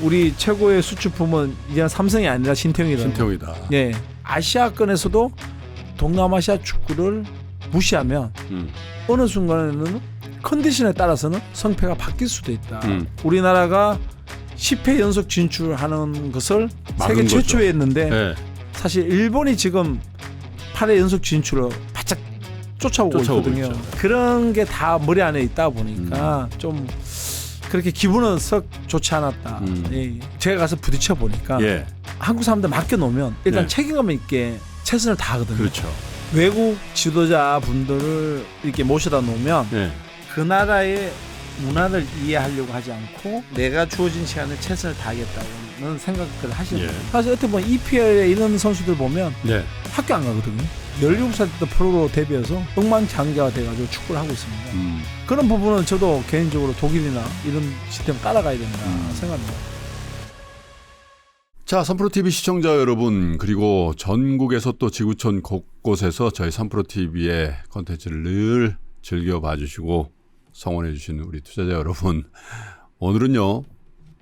우리 최고의 수출품은 이제 삼성이 아니라 신태용이다. 신태용이다. 예, 아시아권에서도 동남아시아 축구를 무시하면 어느 순간에는 컨디션에 따라서는 성패가 바뀔 수도 있다. 우리나라가 10회 연속 진출하는 것을 세계 거죠. 최초에 했는데 네. 사실 일본이 지금 8회 연속 진출을 바짝 쫓아오고 있거든요. 있죠. 그런 게 다 머리 안에 있다 보니까 좀 그렇게 기분은 썩 좋지 않았다. 예. 제가 가서 부딪혀 보니까 예. 한국 사람들 맡겨놓으면 일단 네. 책임감 있게 최선을 다하거든요. 그렇죠. 외국 지도자 분들을 이렇게 모셔다 놓으면 네. 그 나라의 문화를 이해하려고 하지 않고 내가 주어진 시간에 최선을 다하겠다는 생각들을 하시는 예. 거예요. 사실 어떻게 보면 EPL에 이런 선수들 보면 네. 학교 안 가거든요. 17살 때부터 프로로 데뷔해서 억만장자가 돼가지고 축구를 하고 있습니다. 그런 부분은 저도 개인적으로 독일이나 이런 시스템 따라가야 된다 생각합니다. 자, 3프로TV 시청자 여러분, 그리고 전국에서 또 지구촌 곳곳에서 저희 3프로TV의 컨텐츠를 늘 즐겨봐 주시고 성원해 주시는 우리 투자자 여러분, 오늘은요,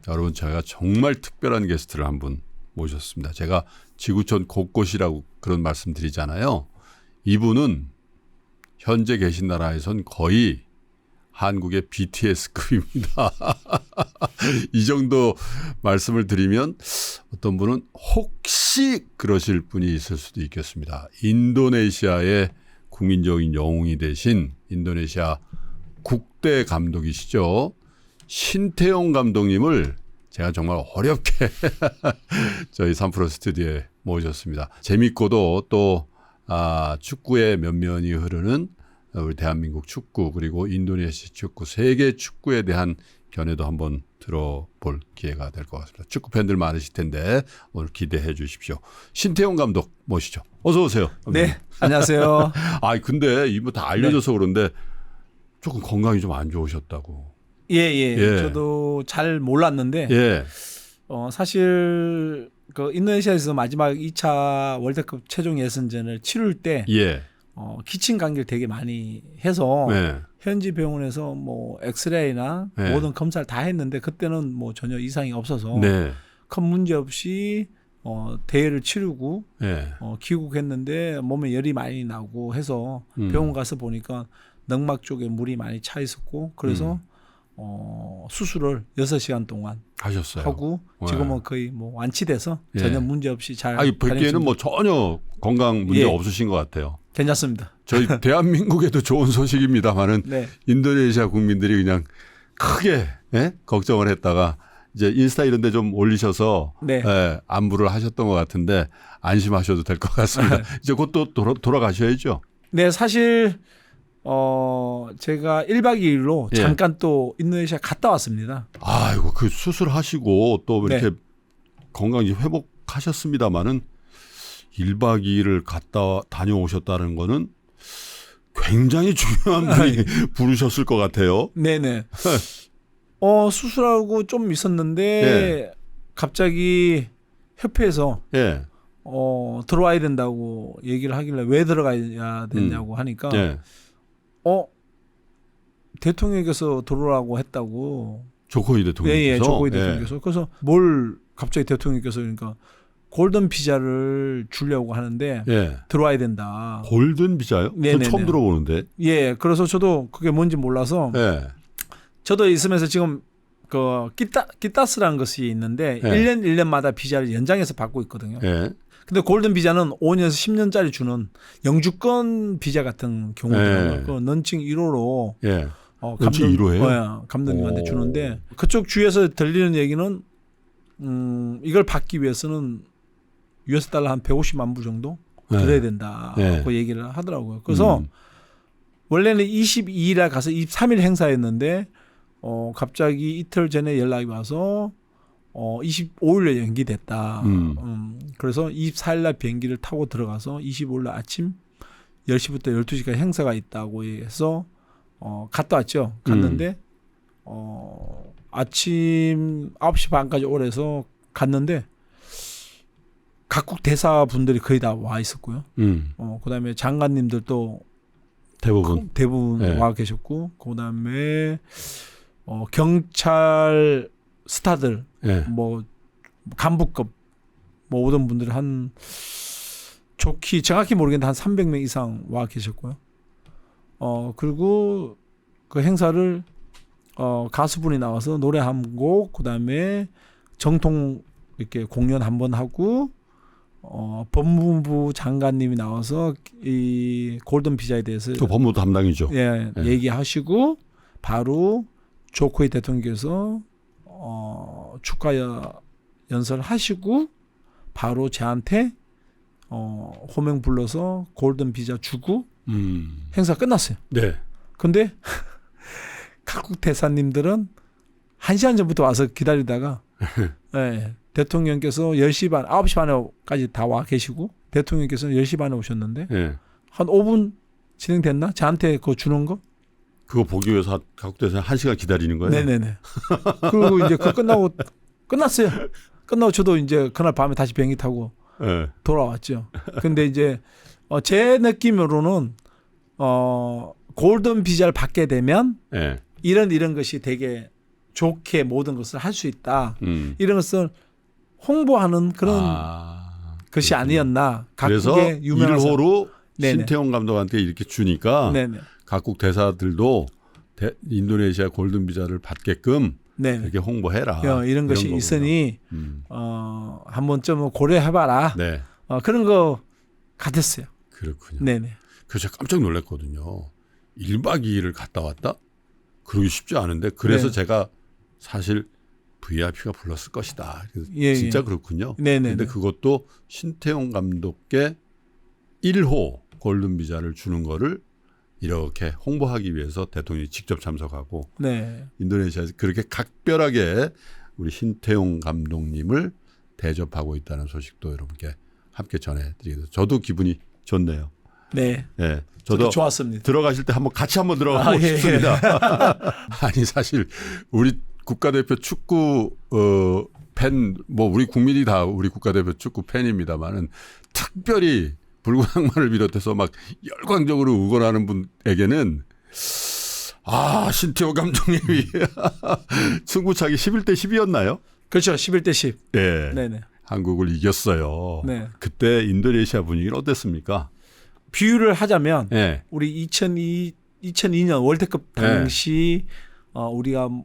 여러분 저희가 정말 특별한 게스트를 한 분 모셨습니다. 제가 지구촌 곳곳이라고 그런 말씀 드리잖아요. 이분은 현재 계신 나라에선 거의 한국의 BTS급입니다. 이 정도 말씀을 드리면 어떤 분은 혹시 그러실 분이 있을 수도 있겠습니다. 인도네시아의 국민적인 영웅이 되신 인도네시아 국대 감독이시죠. 신태용 감독님을 제가 정말 어렵게 저희 3프로 스튜디오에 모셨습니다. 재밌고도 또 축구의 면면이 흐르는 우리 대한민국 축구 그리고 인도네시아 축구 세계 축구에 대한 견해도 한번 들어볼 기회가 될 것 같습니다. 축구 팬들 많으실 텐데 오늘 기대해 주십시오. 신태용 감독 모시죠. 어서 오세요. 네, 안녕하세요. 근데 이거 다 알려져서 네. 그런데 조금 건강이 좀 안 좋으셨다고. 예. 예. 저도 잘 몰랐는데 예. 사실 그 인도네시아에서 마지막 2차 월드컵 최종 예선전을 치룰 때 예. 기침 감기를 되게 많이 해서 네. 현지 병원에서 뭐 엑스레이나 네. 모든 검사를 다 했는데 그때는 뭐 전혀 이상이 없어서 네. 큰 문제 없이 대회를 치르고 예. 귀국했는데 몸에 열이 많이 나고 해서 병원 가서 보니까 넉막 쪽에 물이 많이 차 있었고 그래서 수술을 6시간 동안 하셨어요. 하고 지금은 거의 뭐 완치돼서 예. 전혀 문제 없이 잘 뵙기에는 뭐 전혀 건강 문제 예. 없으신 것 같아요. 괜찮습니다. 저희 대한민국에도 좋은 소식입니다만은 네. 인도네시아 국민들이 그냥 크게 걱정을 했다가 이제 인스타 이런 데 좀 올리셔서 네. 안부를 하셨던 것 같은데 안심하셔도 될 것 같습니다. 이제 곧 또 돌아가셔야죠. 네, 사실 제가 1박 2일로 예. 잠깐 또 인도네시아 갔다 왔습니다. 아이고 그 수술하시고 또 이렇게 네. 건강 이제 회복하셨습니다마는 1박 2일을 갔다 다녀오셨다는 거는 굉장히 중요한 분이 부르셨을 것 같아요. 네네. 수술하고 좀 있었는데 예. 갑자기 협회에서 예. 들어와야 된다고 얘기를 하길래 왜 들어가야 되냐고 하니까 예. 대통령께서 들어오라고 했다고. 조코이 대통령께서. 예, 조코이 대통령께서. 그래서 뭘 갑자기 대통령께서 그러니까 골든 비자를 주려고 하는데 예. 들어와야 된다. 골든 비자요? 저 네네네. 처음 들어보는데. 예, 그래서 저도 그게 뭔지 몰라서 예. 저도 있으면서 지금 그 끼따스라는 것이 있는데 예. 1년마다 비자를 연장해서 받고 있거든요. 예. 근데 골든 비자는 5년에서 10년짜리 주는 영주권 비자 같은 경우는 예. 그 런칭 1호로 예. 런칭 1호예요? 감독님한테 오. 주는데 그쪽 주에서 들리는 얘기는 이걸 받기 위해서는 US 달러 한 150만 불 정도 들어야 된다고 얘기를 하더라고요. 그래서 원래는 22일에 가서 23일 행사였는데 갑자기 이틀 전에 연락이 와서 25일에 연기됐다. 그래서 24일 날 비행기를 타고 들어가서 25일 날 아침 10시부터 12시까지 행사가 있다고 해서 갔다 왔죠. 갔는데 아침 9시 반까지 오래서 갔는데 각국 대사분들이 거의 다 와 있었고요. 그다음에 장관님들도 대부분 네. 와 계셨고 그다음에 경찰 스타들 예. 뭐 간부급 뭐 오던 분들이 한 좋기 정확히 모르겠는데 한 300명 이상 와 계셨고요. 그리고 그 행사를 가수분이 나와서 노래 한 곡, 그다음에 정통 이렇게 공연 한번 하고 법무부 장관님이 나와서 이 골든 비자에 대해서 또 법무부 담당이죠. 예, 예. 얘기하시고 바로 조코이 대통령께서 축하 연설을 하시고 바로 저한테 호명 불러서 골든 비자 주고 행사 끝났어요. 네. 근데 각국 대사님들은 1시간 전부터 와서 기다리다가 예, 대통령께서 10시 반, 9시 반에까지 다 와 계시고 대통령께서는 10시 반에 오셨는데 예. 한 5분 진행됐나? 저한테 그거 주는 거? 그거 보기 위해서 각국 대사 1시간 기다리는 거예요? 네네네. 그리고 이제 그거 끝나고 끝났어요. 끝나고 저도 이제 그날 밤에 다시 비행기 타고 예. 돌아왔죠. 근데 이제 제 느낌으로는 골든 비자를 받게 되면 예. 이런 것이 되게 좋게 모든 것을 할 수 있다. 음. 이런 것을 홍보하는 그런 것이 그렇군요. 아니었나. 그래서 각국의 유명한 1호로 네네. 신태용 감독한테 이렇게 주니까 네네. 각국 대사들도 인도네시아 골든 비자를 받게끔 네. 이렇게 홍보해라. 이런 것이 거구나. 있으니 한 번쯤 고려해봐라. 네. 그런 거 같았어요. 그렇군요. 네네. 그래서 제가 깜짝 놀랐거든요. 1박 2일을 갔다 왔다? 그러기 쉽지 않은데 그래서 네. 제가 사실 VIP가 불렀을 것이다. 그래서 예, 진짜 예. 그렇군요. 네네. 근데 그것도 신태용 감독께 1호 골든 비자를 주는 거를 이렇게 홍보하기 위해서 대통령이 직접 참석하고 네. 인도네시아에서 그렇게 각별하게 우리 신태용 감독님을 대접하고 있다는 소식도 여러분께 함께 전해드리겠습니다. 저도 기분이 좋네요. 네. 예, 저도 저도 좋았습니다. 들어가실 때 같이 한번 들어가고 예. 싶습니다. 아니 사실 우리 국가대표 축구 팬, 뭐 우리 국민이 다 우리 국가대표 축구 팬입니다만은 특별히 붉은 악마를 비롯해서 막 열광적으로 응원하는 분에게는 신태용 감독님이 승부차기 11대 10이었나요? 그렇죠. 11대 10. 예. 네네. 한국을 이겼어요. 네. 그때 인도네시아 분위기는 어땠습니까? 비유를 하자면 예. 우리 2002년 월드컵 당시 우리가 뭐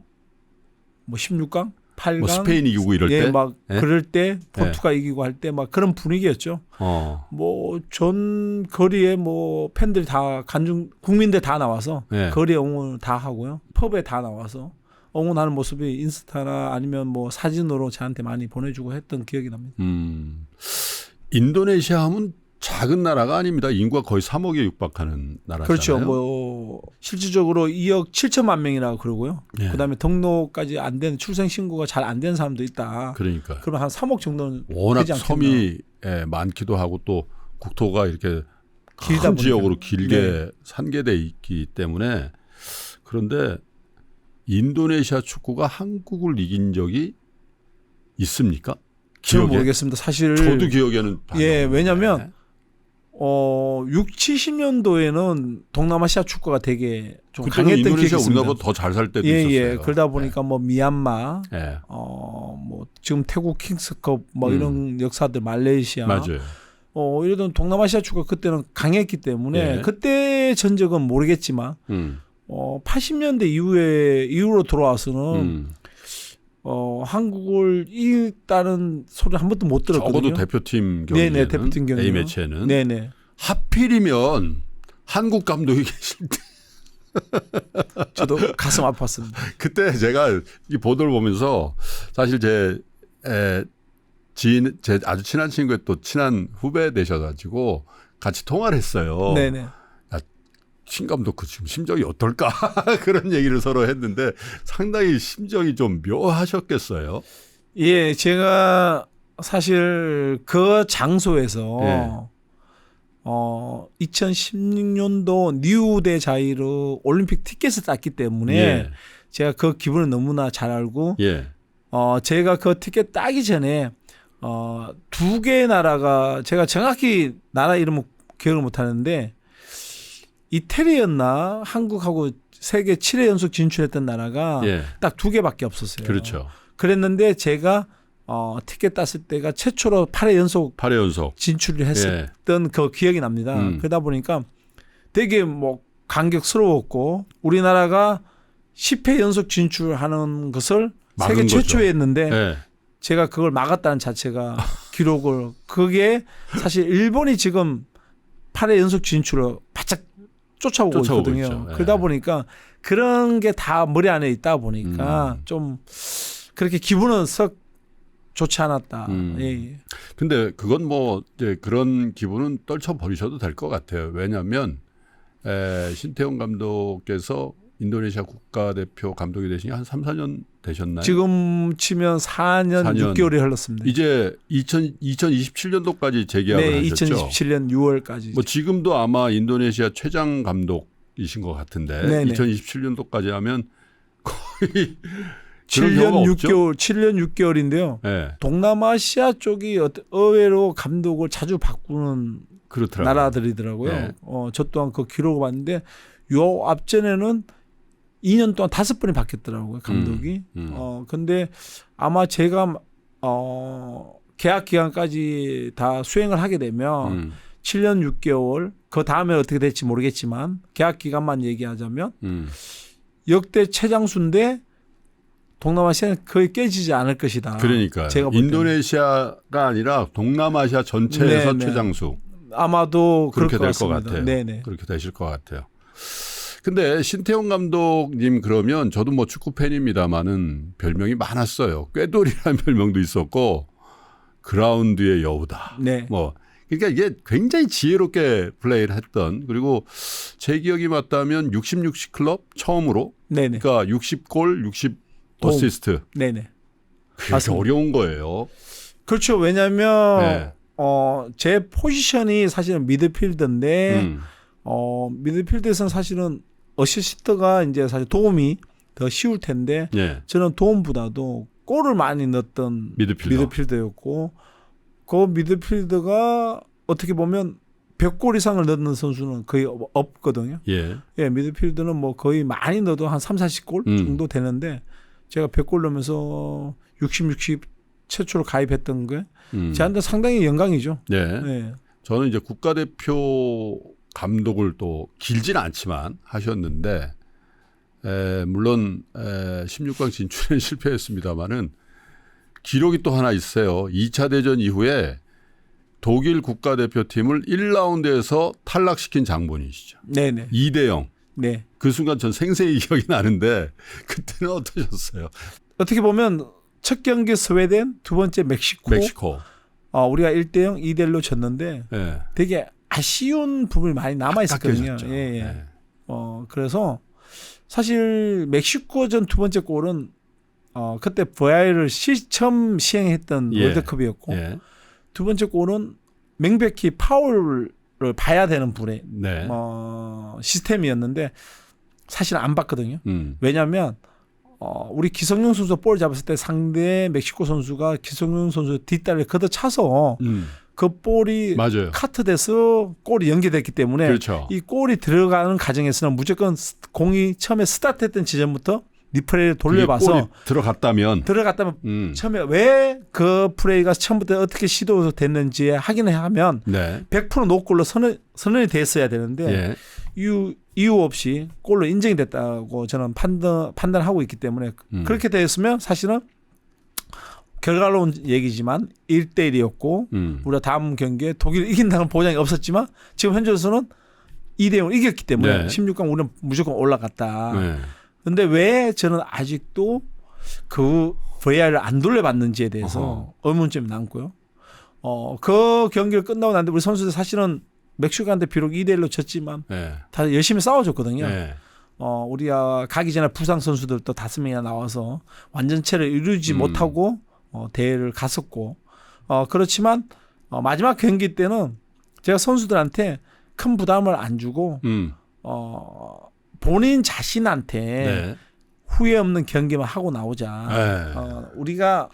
16강, 8강 뭐 스페인 이기고 이럴 때? 막 예? 그럴 때 포르투갈 이기고 할 때 막 그런 분위기였죠. 뭐 전 거리에 뭐 팬들 다 국민들 다 나와서 예. 거리에 응원을 다 하고요. 펍에 다 나와서 응원하는 모습이 인스타나 아니면 뭐 사진으로 저한테 많이 보내주고 했던 기억이 납니다. 인도네시아 하면 작은 나라가 아닙니다. 인구가 거의 3억에 육박하는 나라잖아요. 그렇죠. 뭐 실질적으로 2억 7천만 명이라고 그러고요. 네. 그다음에 등록까지 안 된 출생 신고가 잘 안 된 사람도 있다. 그러니까. 그러면 한 3억 정도는 워낙 되지 않겠나. 섬이 많기도 하고 또 국토가 이렇게 길다 큰 보니까. 지역으로 길게 네. 산계돼 있기 때문에 그런데 인도네시아 축구가 한국을 이긴 적이 있습니까? 저는 기억에? 모르겠습니다. 사실 저도 기억에는 왜냐하면 6, 70년도에는 동남아시아 축구가 되게 좀 그때는 강했던 기억이 인도네시아 있습니다. 우리나라보다 더 잘 살 때도 예, 있었어요. 예. 그러다 보니까 뭐 미얀마, 예. 뭐 지금 태국 킹스컵 뭐 이런 역사들 말레이시아, 맞아요. 이러던 동남아시아 축구가 그때는 강했기 때문에 예. 그때 전적은 모르겠지만 80년대 이후로 돌아와서는 한국을 이겼다는 소리 한 번도 못 들었거든요. 적어도 대표팀 경기에는 네네, 대표팀 경기는. A매치에는 네네. 하필이면 한국 감독이 계실 때 저도 가슴 아팠습니다. 그때 제가 이 보도를 보면서 사실 제 아주 친한 친구의 또 친한 후배 되셔가지고 같이 통화를 했어요. 네네. 신 감독 그 지금 심정이 어떨까 그런 얘기를 서로 했는데 상당히 심정이 좀 묘하셨겠어요. 예, 제가 사실 그 장소에서 2016년도 뉴대 자이르 올림픽 티켓을 땄기 때문에 예. 제가 그 기분을 너무나 잘 알고 예. 제가 그 티켓 따기 전에 두 개의 나라가 제가 정확히 나라 이름은 기억을 못 하는데 이태리였나 한국하고 세계 7회 연속 진출했던 나라가 예. 딱 두 개밖에 없었어요. 그렇죠. 그랬는데 제가 티켓 땄을 때가 최초로 8회 연속 진출을 했었던 그 기억이 납니다. 그러다 보니까 되게 뭐 감격스러웠고 우리나라가 10회 연속 진출하는 것을 세계 최초에 했는데 제가 그걸 막았다는 자체가 기록을 그게 사실 일본이 지금 8회 연속 진출을 바짝 쫓아오고 있거든요. 그러다 보니까 그런 게 다 머리 안에 있다 보니까 좀 그렇게 기분은 썩 좋지 않았다. 예. 근데 그건 뭐 이제 그런 기분은 떨쳐버리셔도 될 것 같아요. 왜냐하면 신태용 감독께서 인도네시아 국가대표 감독이 되신 게 한 3, 4년 되셨나요? 지금 치면 4년 6개월이 흘렀습니다. 이제 2027년도까지 재계약을 하셨죠? 2027년 6월까지. 뭐 지금도 아마 인도네시아 최장 감독이신 것 같은데 네네. 2027년도까지 하면 거의 7년 6개월인데요. 네. 동남아시아 쪽이 의외로 감독을 자주 바꾸는 그렇더라고요. 나라들이더라고요. 네. 저 또한 그 기록을 봤는데 요 앞전에는 2년 동안 5번이 바뀌었더라고요. 감독이. 근데 아마 제가 계약 기간까지 다 수행을 하게 되면 7년 6개월 그 다음에 어떻게 될지 모르겠지만 계약 기간만 얘기하자면 역대 최장수인데 동남아시아는 거의 깨지지 않을 것이다. 그러니까 인도네시아가 아니라 동남아시아 전체에서 네네. 최장수. 아마도 그렇게 될 것 같아요. 네네. 그렇게 되실 것 같아요. 근데 신태용 감독님 그러면 저도 뭐 축구 팬입니다만은 별명이 많았어요. 꾀돌이라는 별명도 있었고 그라운드의 여우다. 네. 뭐 그러니까 이게 굉장히 지혜롭게 플레이를 했던 그리고 제 기억이 맞다면 60-60 클럽 처음으로 네네. 그러니까 60골 60 어시스트. 네네. 그게 어려운 거예요. 그렇죠. 왜냐하면 네. 제 포지션이 사실은 미드필더인데 미드필드에서는 사실은 어시스트가 이제 사실 도움이 더 쉬울 텐데 네. 저는 도움보다도 골을 많이 넣었던 미드필더였고 그 미드필더가 어떻게 보면 100골 이상을 넣는 선수는 거의 없거든요. 예, 미드필더는 뭐 거의 많이 넣어도 한 30-40골 정도 되는데 제가 100골 넣으면서 60 최초로 가입했던 게 저한테 상당히 영광이죠. 네. 네. 저는 이제 국가대표 감독을 또 길지는 않지만 하셨는데 물론 16강 진출에 실패했습니다마는 기록이 또 하나 있어요. 2차 대전 이후에 독일 국가대표팀을 1라운드에서 탈락시킨 장본인이시죠. 네네. 2-0. 네. 그 순간 전 생생히 기억이 나는데 그때는 어떠셨어요? 어떻게 보면 첫 경기 스웨덴, 두 번째 멕시코. 우리가 1-0, 2-1로 졌는데 네. 되게 아쉬운 부분이 많이 남아 있었거든요. 예. 네. 그래서 사실 멕시코전 두 번째 골은 그때 VAR을 처음 시행했던 월드컵이었고 두 번째 골은 명백히 파울을 봐야 되는 불의 네. 시스템이었는데 사실 안 봤거든요. 왜냐하면 우리 기성용 선수가 볼 잡았을 때 상대 멕시코 선수가 기성용 선수 뒷다리를 걷어차서 그 볼이 맞아요. 카트돼서 골이 연계됐기 때문에 그렇죠. 이 골이 들어가는 과정에서는 무조건 공이 처음에 스타트했던 지점부터 리플레이를 돌려봐서 들어갔다면 처음에 왜 그 플레이가 처음부터 어떻게 시도됐는지 확인을 하면 네. 100% 노골로 선언이 됐어야 되는데 이유 없이 골로 인정이 됐다고 저는 판단하고 있기 때문에 그렇게 되었으면 사실은 결과론 얘기지만 1-1이었고 우리가 다음 경기에 독일을 이긴다는 보장이 없었지만 지금 현재로서는 2-0을 이겼기 때문에 네. 16강 우리는 무조건 올라갔다. 그런데 왜 저는 아직도 그 VAR을 안 돌려봤는지에 대해서 의문점이 남고요. 그 경기를 끝나고 났는데 우리 선수들 사실은 멕시코한테 비록 2-1로 졌지만 네. 다 열심히 싸워줬거든요. 네. 우리가 가기 전에 부상 선수들도 5명이나 나와서 완전체를 이루지 못하고 대회를 갔었고 그렇지만 마지막 경기 때는 제가 선수들한테 큰 부담을 안 주고 본인 자신한테 네. 후회 없는 경기만 하고 나오자. 우리가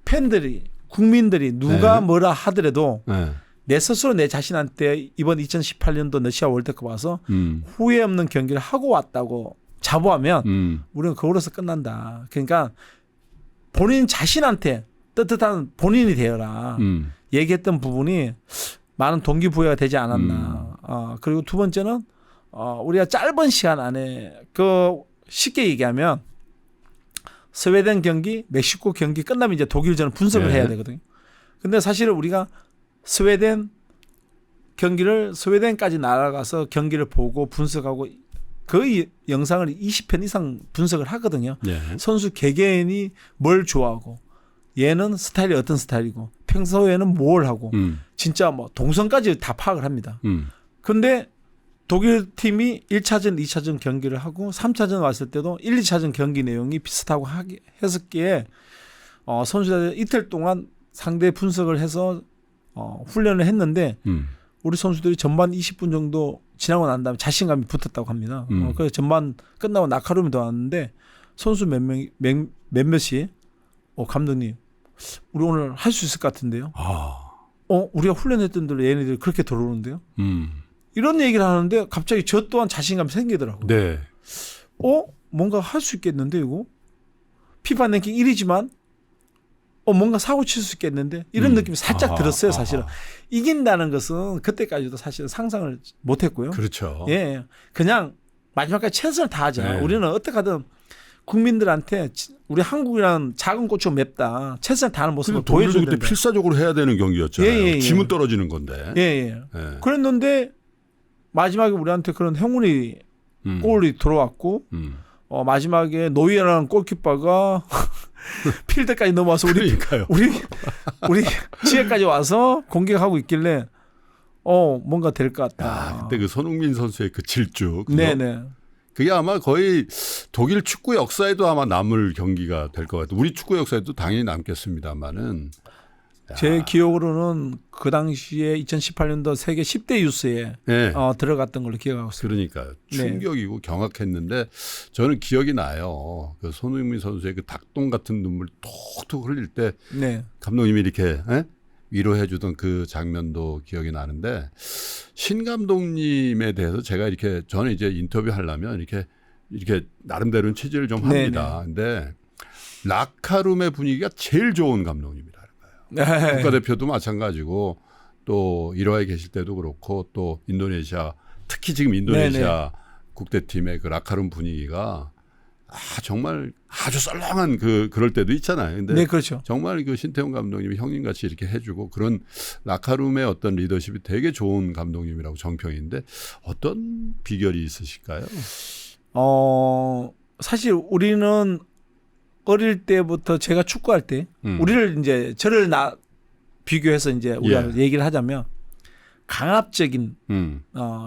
팬들이 국민들이 누가 네. 뭐라 하더라도 네. 내 스스로 내 자신한테 이번 2018년도 러시아 월드컵 와서 후회 없는 경기를 하고 왔다고 자부하면 우리는 그걸로서 끝난다. 그러니까 본인 자신한테 떳떳한 본인이 되어라. 얘기했던 부분이 많은 동기부여가 되지 않았나. 그리고 두 번째는 우리가 짧은 시간 안에 쉽게 얘기하면 스웨덴 경기, 멕시코 경기 끝나면 이제 독일전을 분석을 해야 되거든요. 근데 사실은 우리가 스웨덴까지 날아가서 경기를 보고 분석하고 거의 영상을 20편 이상 분석을 하거든요. 선수 개개인이 뭘 좋아하고 얘는 스타일이 어떤 스타일이고 평소에는 뭘 하고 진짜 뭐 동선까지 다 파악을 합니다. 근데 독일 팀이 1차전, 2차전 경기를 하고 3차전 왔을 때도 1, 2차전 경기 내용이 비슷하고 했었기에 선수들 이틀 동안 상대 분석을 해서 훈련을 했는데 우리 선수들이 전반 20분 정도 지나고 난 다음에 자신감이 붙었다고 합니다. 그래서 전반 끝나고 낙하룸이 들어왔는데 선수 몇몇이 감독님 우리 오늘 할 수 있을 것 같은데요. 우리가 훈련했던 대로 얘네들이 그렇게 들어오는데요. 이런 얘기를 하는데 갑자기 저 또한 자신감이 생기더라고요. 네. 뭔가 할 수 있겠는데 이거? 피파 랭킹 1위지만 뭔가 사고 칠 수 있겠는데 이런 느낌이 살짝 들었어요. 사실은. 이긴다는 것은 그때까지도 사실은 상상을 못했고요. 그렇죠. 예, 그냥 마지막까지 최선을 다하자. 네. 우리는 어떻게 하든 국민들한테 우리 한국이란 작은 고추가 맵다. 최선을 다하는 모습을 보여줘야 그때 된다. 필사적으로 해야 되는 경기였잖아요. 지면 떨어지는 건데. 예. 그랬는데 마지막에 우리한테 그런 행운이 골이 들어왔고 마지막에 노이어라는 골키퍼가 필드까지 넘어와서 우리 지혜까지 와서 공격하고 있길래 뭔가 될 것 같다. 그때 그 손흥민 선수의 그 질주. 네네. 그게 아마 거의 독일 축구 역사에도 아마 남을 경기가 될 것 같아요. 우리 축구 역사에도 당연히 남겠습니다만은. 제 기억으로는 그 당시에 2018년도 세계 10대 유스에 들어갔던 걸로 기억하고 있습니다. 그러니까 충격이고 경악했는데 저는 기억이 나요. 그 손흥민 선수의 그 닭똥 같은 눈물 톡톡 흘릴 때 감독님이 이렇게 위로해 주던 그 장면도 기억이 나는데 신 감독님에 대해서 제가 이렇게 저는 이제 인터뷰하려면 이렇게 나름대로는 취재를 좀 합니다. 근데 라카룸의 분위기가 제일 좋은 감독님이다. 국가대표도 마찬가지고 또 1화에 계실 때도 그렇고 또 인도네시아 특히 지금 인도네시아 국대팀의 그 라카룸 분위기가 정말 아주 썰렁한 그럴 때도 있잖아요. 근데 그렇죠. 정말 그 신태용 감독님이 형님같이 이렇게 해주고 그런 라카룸의 어떤 리더십이 되게 좋은 감독님이라고 정평인데 어떤 비결이 있으실까요? 사실 우리는 어릴 때부터 제가 축구할 때 우리를 이제 저를 비교해서 이제 우리가 얘기를 하자면 강압적인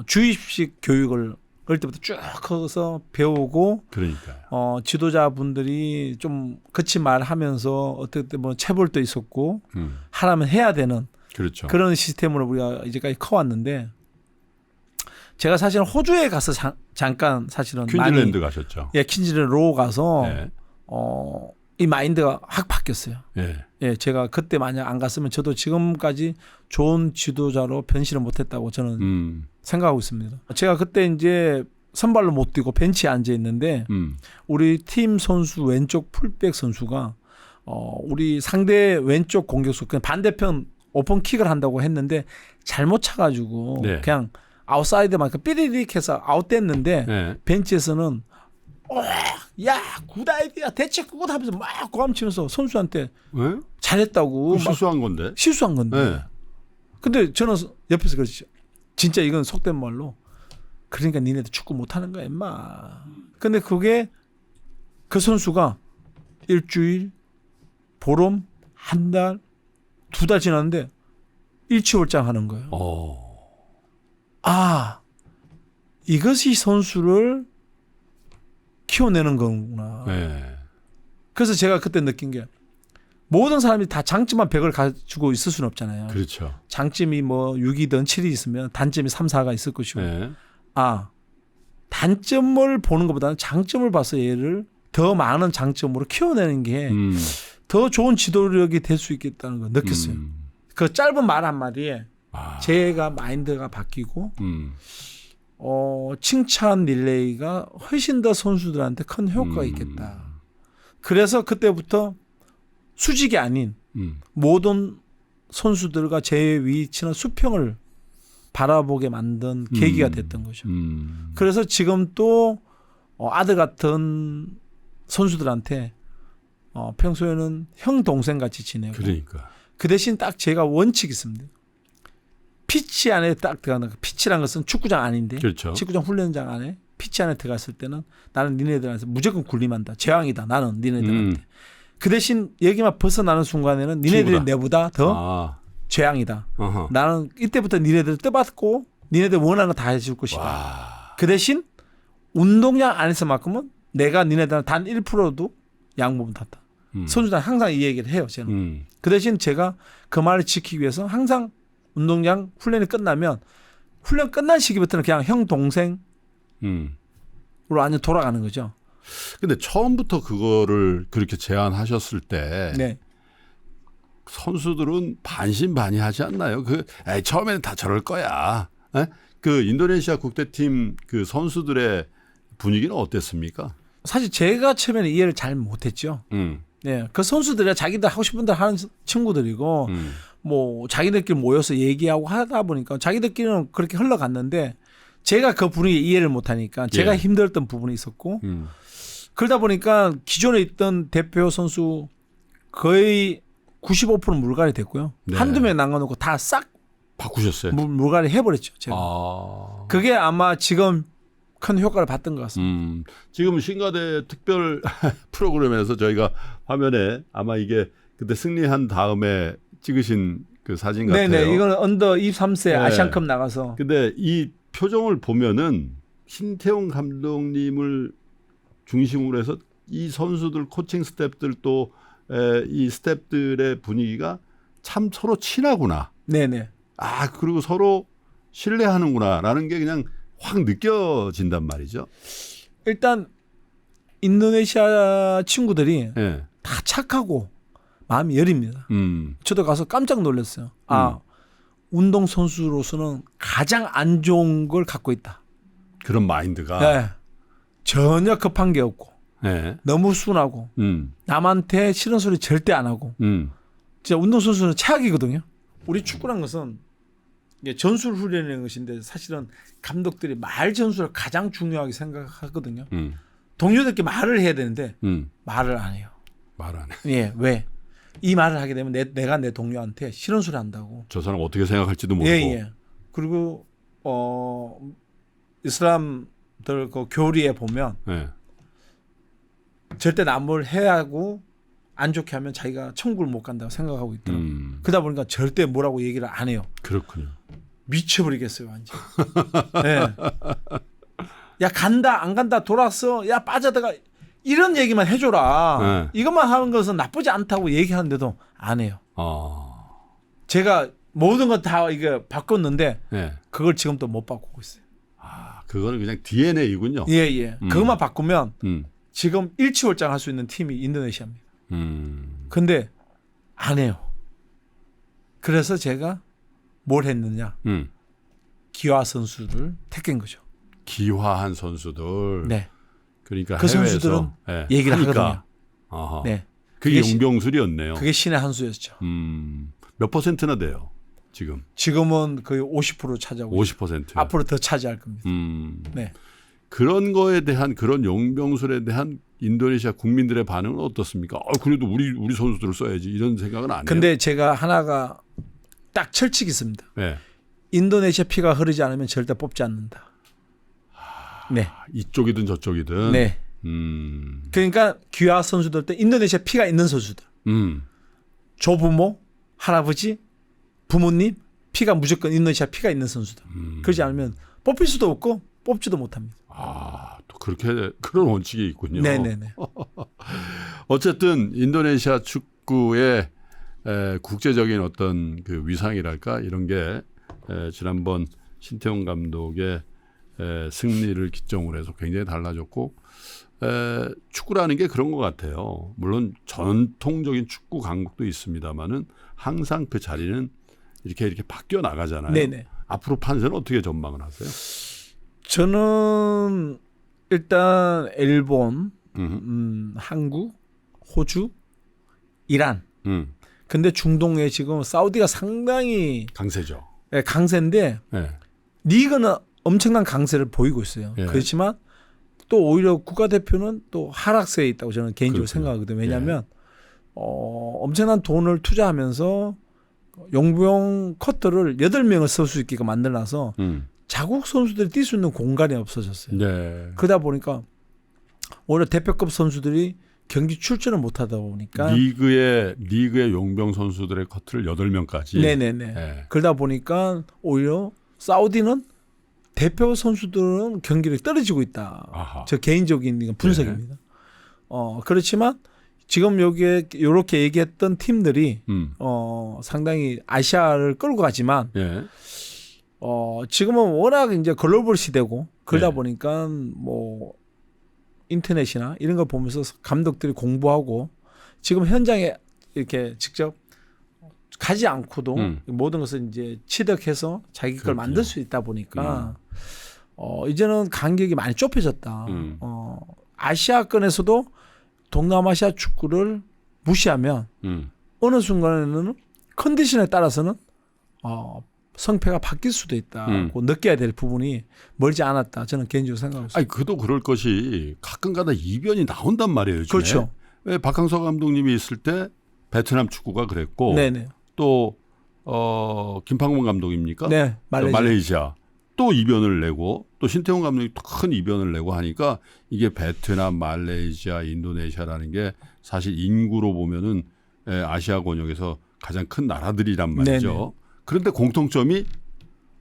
주입식 교육을 어릴 때부터 쭉 커서 배우고 그러니까요. 지도자분들이 좀 거친 말 하면서 어떻게 보면 체벌도 있었고 하라면 해야 되는 그렇죠. 그런 시스템으로 우리가 이제까지 커왔는데 제가 사실은 호주에 가서 잠깐 사실은 퀸즐랜드 가셨죠. 퀸즐랜드로 가서 이 마인드가 확 바뀌었어요. 제가 그때 만약 안 갔으면 저도 지금까지 좋은 지도자로 변신을 못했다고 저는 생각하고 있습니다. 제가 그때 이제 선발로 못 뛰고 벤치에 앉아 있는데 우리 팀 선수 왼쪽 풀백 선수가 우리 상대 왼쪽 공격수 그냥 반대편 오픈킥을 한다고 했는데 잘못 차가지고 그냥 아웃사이드만 삐리릭 해서 아웃됐는데 벤치에서는 야 굿 아이디어 대체 그거 하면서 막 고함치면서 선수한테 잘했다고 실수한 건데 근데 저는 옆에서 그러죠. 진짜 이건 속된 말로 그러니까 니네들 축구 못하는 거야 임마. 근데 그게 그 선수가 일주일 보름 한 달 두 달 지났는데 일취월장하는 거예요. 이것이 선수를 키워내는 거구나. 그래서 제가 그때 느낀 게 모든 사람이 다 장점만 100을 가지고 있을 수는 없잖아요. 그렇죠. 장점이 뭐 6이든 7이 있으면 단점이 3, 4가 있을 것이고 단점을 보는 것보다는 장점을 봐서 얘를 더 많은 장점으로 키워내는 게 더 좋은 지도력이 될 수 있겠다는 걸 느꼈어요. 그 짧은 말 한마디에 제가 마인드가 바뀌고 칭찬 릴레이가 훨씬 더 선수들한테 큰 효과가 있겠다. 그래서 그때부터 수직이 아닌 모든 선수들과 제 위치는 수평을 바라보게 만든 계기가 됐던 거죠. 그래서 지금 또 아들 같은 선수들한테 평소에는 형 동생 같이 지내고 그러니까. 그 대신 딱 제가 원칙이 있습니다. 피치 안에 딱 들어가는 피치란 것은 축구장 아닌데 그렇죠. 축구장 훈련장 안에 피치 안에 들어갔을 때는 나는 니네들한테 무조건 군림한다. 제왕이다. 나는 니네들한테. 그 대신 여기만 벗어나는 순간에는 니네들이 친구다. 내보다 더 죄앙이다. 어허. 나는 이때부터 니네들을 떠받고 니네들 원하는 거 다 해줄 것이다. 와. 그 대신 운동량 안에서만큼은 내가 니네들한테 단 1%도 양보는 탔다. 선수들 항상 이 얘기를 해요. 저는. 그 대신 제가 그 말을 지키기 위해서 항상 운동량 훈련이 끝나면 훈련 끝난 시기부터는 그냥 형 동생으로 완전 돌아가는 거죠. 근데 처음부터 그거를 그렇게 제안하셨을 때 네. 선수들은 반신반의하지 않나요? 에이, 처음에는 다 저럴 거야. 에? 그 인도네시아 국대팀 그 선수들의 분위기는 어땠습니까? 사실 제가 처음에는 이해를 잘 못했죠. 네, 그 선수들이 자기들 하고 싶은 대로 하는 친구들이고 뭐 자기들끼리 모여서 얘기하고 하다 보니까 자기들끼리는 그렇게 흘러갔는데 제가 그 분위기 이해를 못하니까 제가 힘들었던 부분이 있었고 그러다 보니까 기존에 있던 대표 선수 거의 95% 물갈이 됐고요. 네. 한두 명 남겨놓고 다 싹 바꾸셨어요. 물갈이 해버렸죠. 제가. 그게 아마 지금 큰 효과를 봤던 것 같습니다. 지금 신가대 특별 프로그램에서 저희가 화면에 아마 이게 그때 승리한 다음에 찍으신 그 사진 같아요. 네네. 이거는 언더 23세 네. 아시안컵 나가서. 근데 이 표정을 보면은 신태용 감독님을 중심으로 해서 이 선수들 코칭 스태프들 또 이 스태프들의 분위기가 참 서로 친하구나. 네네. 그리고 서로 신뢰하는구나라는 게 그냥 확 느껴진단 말이죠. 일단 인도네시아 친구들이 네. 다 착하고 마음이 여립니다. 저도 가서 깜짝 놀랐어요. 운동 선수로서는 가장 안 좋은 걸 갖고 있다. 그런 마인드가. 네. 전혀 급한 게 없고 네. 너무 순하고 남한테 싫은 소리 절대 안 하고 진짜 운동 선수는 최악이거든요. 우리 축구란 것은 이게 전술 훈련이라는 것인데 사실은 감독들이 말 전술을 가장 중요하게 생각하거든요. 동료들께 말을 해야 되는데 말을 안 해요. 말 안 해. 예, 왜? 이 말을 하게 되면 내가 내 동료한테 싫은 소리 한다고. 저 사람 어떻게 생각할지도 모르고. 예. 그리고 이슬람들 그 교리에 보면 네. 절대 남을 해하고 안 좋게 하면 자기가 천국을 못 간다고 생각하고 있더라고요. 그러다 보니까 절대 뭐라고 얘기를 안 해요. 그렇군요. 미쳐버리겠어요, 완전. 네. 야, 간다, 안 간다, 돌아왔어. 야, 빠져다가 이런 얘기만 해줘라. 네. 이것만 하는 것은 나쁘지 않다고 얘기하는데도 안 해요. 제가 모든 것 다 이거 바꿨는데 네. 그걸 지금 또 못 바꾸고 있어요. 그거는 그냥 DNA이군요. 예. 그것만 바꾸면 지금 일치월장 할 수 있는 팀이 인도네시아입니다. 근데 안 해요. 그래서 제가 뭘 했느냐. 기화 선수를 택한 거죠. 기화한 선수들. 네. 그러니까 그 선수들은 네. 얘기를 하니까. 하거든요. 네. 그게 용병술이었네요. 그게 신의 한 수였죠. 몇 퍼센트나 돼요? 지금은 거의 50% 차지하고 50%. 앞으로 더 차지할 겁니다. 네. 그런 거에 대한 그런 용병술에 대한 인도네시아 국민들의 반응은 어떻습니까? 그래도 우리 선수들을 써야지 이런 생각은 안 해요. 근데 제가 하나가 딱 철칙이 있습니다. 네. 인도네시아 피가 흐르지 않으면 절대 뽑지 않는다. 네. 이쪽이든 저쪽이든. 네. 그러니까 귀화 선수들 때 인도네시아 피가 있는 선수들. 조부모, 할아버지, 부모님 피가 무조건 인도네시아 피가 있는 선수들. 그러지 않으면 뽑힐 수도 없고 뽑지도 못합니다. 또 그렇게 그런 원칙이 있군요. 네네네. 어쨌든 인도네시아 축구의 국제적인 어떤 그 위상이랄까 이런 게 지난번 신태용 감독의 승리를 기점으로 해서 굉장히 달라졌고 축구라는 게 그런 것 같아요. 물론 전통적인 축구 강국도 있습니다만은 항상 그 자리는 이렇게 바뀌어 나가잖아요. 네네. 앞으로 판세는 어떻게 전망을 하세요? 저는 일단 일본, 한국, 호주, 이란 근데 중동에 지금 사우디가 상당히 강세죠. 예, 강세인데 예. 리그는 엄청난 강세를 보이고 있어요. 예. 그렇지만 또 오히려 국가대표는 또 하락세에 있다고 저는 개인적으로 그렇군요. 생각하거든요. 왜냐하면 엄청난 돈을 투자하면서 용병 커터를 8명을 쓸 수 있게끔 만들어놔서 자국 선수들이 뛸 수 있는 공간이 없어졌어요. 네. 그러다 보니까 오히려 대표급 선수들이 경기 출전을 못하다 보니까 리그의 용병 선수들의 커트를 8명까지. 네네네. 예. 그러다 보니까 오히려 사우디는 대표 선수들은 경기력이 떨어지고 있다. 아하. 저 개인적인 분석입니다. 그렇지만 지금 여기에 이렇게 얘기했던 팀들이 상당히 아시아를 끌고 가지만 예. 지금은 워낙 이제 글로벌 시대고 그러다 네. 보니까 뭐 인터넷이나 이런 걸 보면서 감독들이 공부하고 지금 현장에 이렇게 직접 가지 않고도 모든 것을 이제 취득해서 자기 걸 그렇군요. 만들 수 있다 보니까 이제는 간격이 많이 좁혀졌다. 아시아권에서도 동남아시아 축구를 무시하면 어느 순간에는 컨디션에 따라서는 성패가 바뀔 수도 있다고 느껴야 될 부분이 멀지 않았다. 저는 개인적으로 생각하고 있습니다. 아니 그도 그럴 것이 가끔가다 이변이 나온단 말이에요. 요즘에. 그렇죠. 왜 박항서 감독님이 있을 때 베트남 축구가 그랬고 네네. 또 김판곤 감독입니까? 네, 말레이시아 또 이변을 내고 또 신태용 감독이 또 큰 이변을 내고 하니까 이게 베트남, 말레이시아, 인도네시아라는 게 사실 인구로 보면은 아시아 권역에서 가장 큰 나라들이란 말이죠. 네네. 그런데 공통점이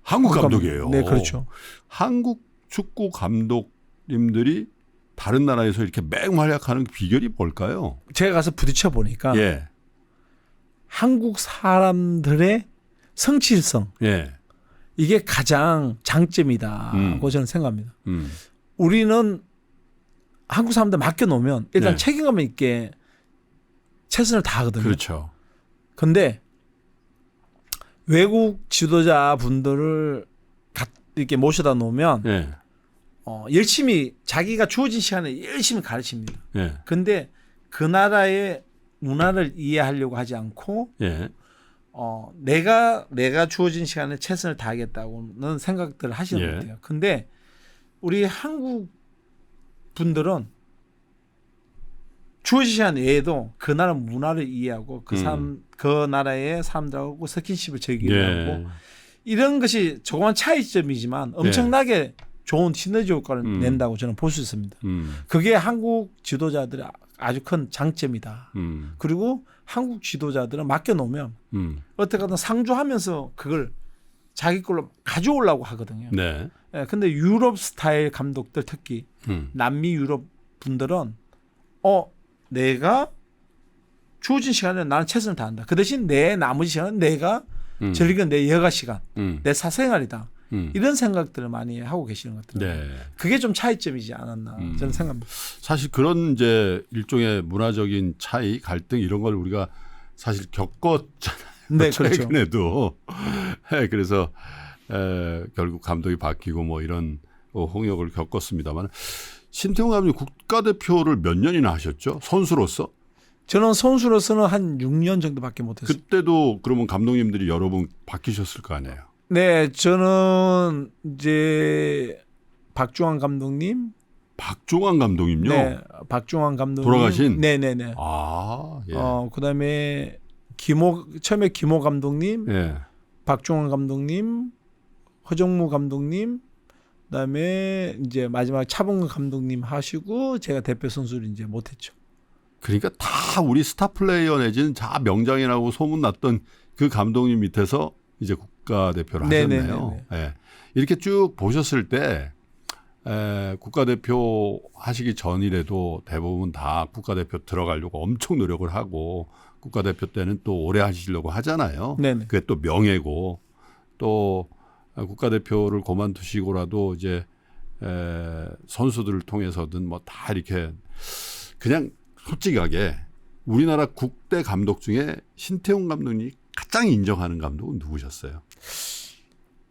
한국 감독이에요. 네, 그렇죠. 한국 축구 감독님들이 다른 나라에서 이렇게 맹활약하는 비결이 뭘까요? 제가 가서 부딪혀 보니까 예, 한국 사람들의 성실성 예, 이게 가장 장점이다고 저는 생각합니다. 우리는 한국 사람들 맡겨놓으면 일단 네. 책임감 있게 최선을 다하거든요. 그렇죠. 근데 외국 지도자분들을 이렇게 모셔다 놓으면 예, 열심히 자기가 주어진 시간에 열심히 가르칩니다. 예, 근데 그 나라의 문화를 이해하려고 하지 않고 예, 내가 주어진 시간에 최선을 다하겠다고는 생각들을 하시는 것 같아요. 근데 우리 한국 분들은 주어진 시간 외에도 그 나라 문화를 이해하고 그 나라의 사람들하고 스킨십을 즐기고 예. 이런 것이 조그만 차이점이지만 엄청나게 좋은 시너지 효과를 낸다고 저는 볼 수 있습니다. 그게 한국 지도자들의 아주 큰 장점이다. 그리고 한국 지도자들은 맡겨놓으면 어떻게든 상주하면서 그걸 자기 걸로 가져오려고 하거든요. 네. 근데 유럽 스타일 감독들 특히 남미 유럽 분들은 내가 주어진 시간에 나는 최선을 다한다. 그 대신 내 나머지 시간은 내가 즐기는 내 여가 시간, 내 사생활이다. 이런 생각들을 많이 하고 계시는 것 같아요. 네. 그게 좀 차이점이지 않았나 저는 생각합니다. 사실 그런 이제 일종의 문화적인 차이, 갈등 이런 걸 우리가 사실 겪었잖아요. 네, 그렇죠. 최근에도. 그래서 결국 감독이 바뀌고 뭐 이런 홍역을 겪었습니다만 신태용 감독이 국가대표를 몇 년이나 하셨죠? 선수로서? 저는 선수로서는 한 6년 정도밖에 못했어요. 그때도 그러면 감독님들이 여러 분 바뀌셨을 거 아니에요? 네, 저는 이제 박종환 감독님, 박종환 감독님요? 네, 박종환 감독님 돌아가신? 네네네. 아, 예. 그다음에 처음에 김호 감독님, 예. 박종환 감독님, 허정무 감독님, 그다음에 이제 마지막 차범근 감독님 하시고 제가 대표 선수를 이제 못했죠. 그러니까 다 우리 스타 플레이어 내지는 자 명장이라고 소문났던 그 감독님 밑에서 이제 국가대표를 하셨네요. 예. 이렇게 쭉 보셨을 때 국가대표 하시기 전이라도 대부분 다 국가대표 들어가려고 엄청 노력을 하고 국가대표 때는 또 오래 하시려고 하잖아요. 네네. 그게 또 명예고 또 국가대표를 그만두시고라도 이제 선수들을 통해서든 뭐 다 이렇게 그냥 솔직하게 우리나라 국대 감독 중에 신태용 감독님이 가장 인정하는 감독은 누구셨어요?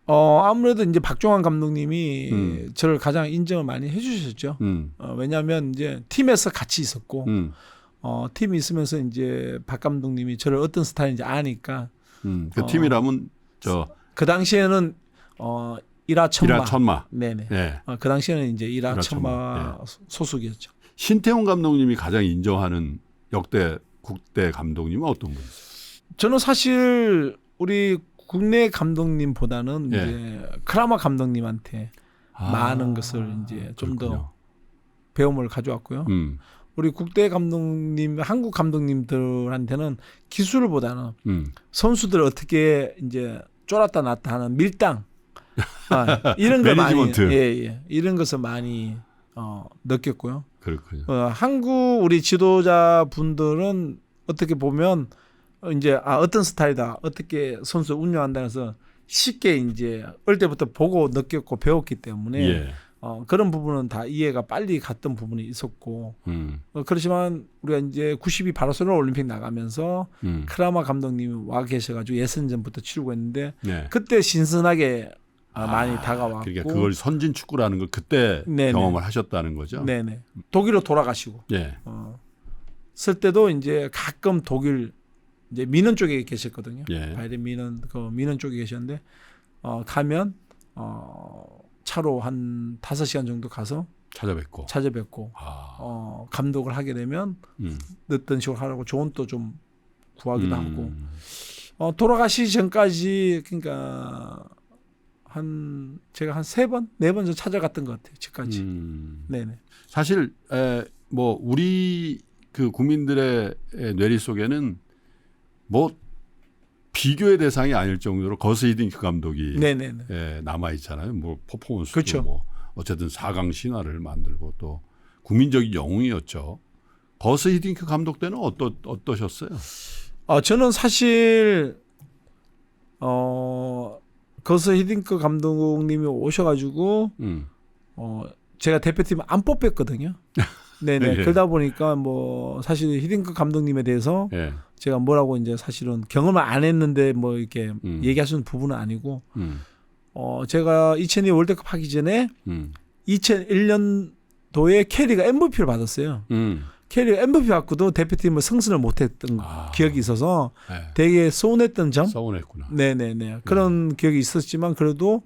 아무래도 이제 박종환 감독님이 저를 가장 인정을 많이 해주셨죠. 왜냐하면 이제 팀에서 같이 있었고 팀이 있으면서 이제 박 감독님이 저를 어떤 스타일인지 아니까. 그 팀이라면 그 당시에는 일화천마. 일화천마. 네네. 예. 그 당시에는 이제 일화천마 예. 소속이었죠. 신태용 감독님이 가장 인정하는 역대 국대 감독님은 어떤 분이세요? 저는 사실 우리 국내 감독님보다는 예. 이제 크라마 감독님한테 많은 것을 이제 좀 더 배움을 가져왔고요. 우리 국대 감독님, 한국 감독님들한테는 기술보다는 선수들 어떻게 이제 쫄았다 놨다 하는 밀당 이런 걸 많이 이런 것을 많이 느꼈고요. 그렇군요. 한국 우리 지도자 분들은 어떻게 보면 이제 어떤 스타일이다, 어떻게 선수 운영한다 해서 쉽게 이제 어릴 때부터 보고 느꼈고 배웠기 때문에 예. 그런 부분은 다 이해가 빨리 갔던 부분이 있었고 그렇지만 우리가 이제 92 바르셀로나 올림픽 나가면서 크라마 감독님이 와 계셔가지고 예선전부터 치르고 있는데 네. 그때 신선하게 많이 다가왔고 그러니까 그걸 선진 축구라는 걸 그때 네네. 경험을 하셨다는 거죠. 네네. 독일로 돌아가시고 예. 쓸 때도 이제 가끔 독일 이제 미는 쪽에 계셨거든요. 예. 바이든 미는 쪽에 계셨는데 가면 차로 한 5시간 정도 가서 찾아뵙고 감독을 하게 되면 어떤 식으로 하라고 조언도 좀 구하기도 하고 돌아가시기 전까지 그러니까 제가 한 3번, 4번 정도 찾아갔던 것 같아요. 집까지. 네네. 사실 뭐 우리 그 국민들의 뇌리 속에는 뭐 비교의 대상이 아닐 정도로 거스 히딩크 감독이 남아 있잖아요. 뭐 퍼포먼스도 그렇죠. 뭐 어쨌든 4강 신화를 만들고 또 국민적인 영웅이었죠. 거스 히딩크 감독 때는 어떠셨어요? 저는 사실 거스 히딩크 감독님이 오셔가지고 제가 대표팀 안 뽑혔거든요. 네네. 예. 그러다 보니까 뭐 사실 히딩크 감독님에 대해서 예. 제가 뭐라고 이제 사실은 경험을 안 했는데 뭐 이렇게 얘기할 수 있는 부분은 아니고 제가 2002 월드컵 하기 전에 2001년도에 캐리가 MVP를 받았어요. 캐리가 MVP 받고도 대표팀을 승선을 못했던 기억이 있어서 되게 서운했던 점. 서운했구나. 네네네. 그런 기억이 있었지만 그래도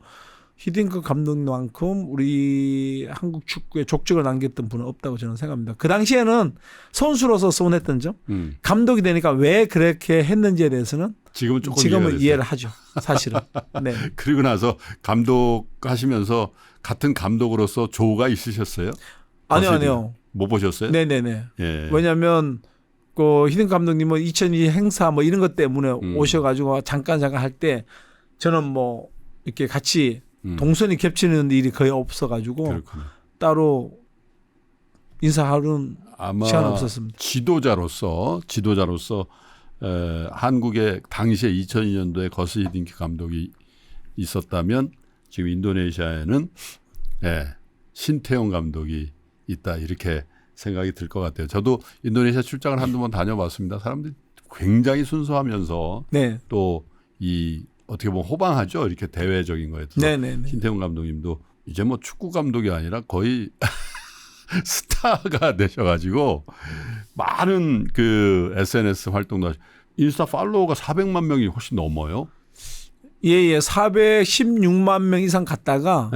히딩크 감독만큼 우리 한국 축구에 족적을 남겼던 분은 없다고 저는 생각합니다. 그 당시에는 선수로서 서운했던 점, 감독이 되니까 왜 그렇게 했는지에 대해서는 지금은 이해를 하죠. 사실은. 네. 그리고 나서 감독하시면서 같은 감독으로서 조가 있으셨어요? 아니요. 못 보셨어요? 네네네. 예. 왜냐하면 그 히딩크 감독님은 2002 행사 뭐 이런 것 때문에 오셔가지고 잠깐 할 때 저는 뭐 이렇게 같이 동선이 겹치는 일이 거의 없어가지고 그렇구나. 따로 인사하는 시간 없었습니다. 지도자로서 한국의 당시에 2002년도에 거스 히딩크 감독이 있었다면 지금 인도네시아에는 신태용 감독이 있다 이렇게 생각이 들 것 같아요. 저도 인도네시아 출장을 한두 번 다녀봤습니다. 사람들이 굉장히 순수하면서 또 이 어떻게 보면 호방하죠. 이렇게 대외적인 거에. 신태용 감독님도 이제 뭐 축구 감독이 아니라 거의 스타가 되셔가지고 많은 그 SNS 활동도 하시고 인스타 팔로워가 400만 명이 훨씬 넘어요. 예, 416만 명 이상 갔다가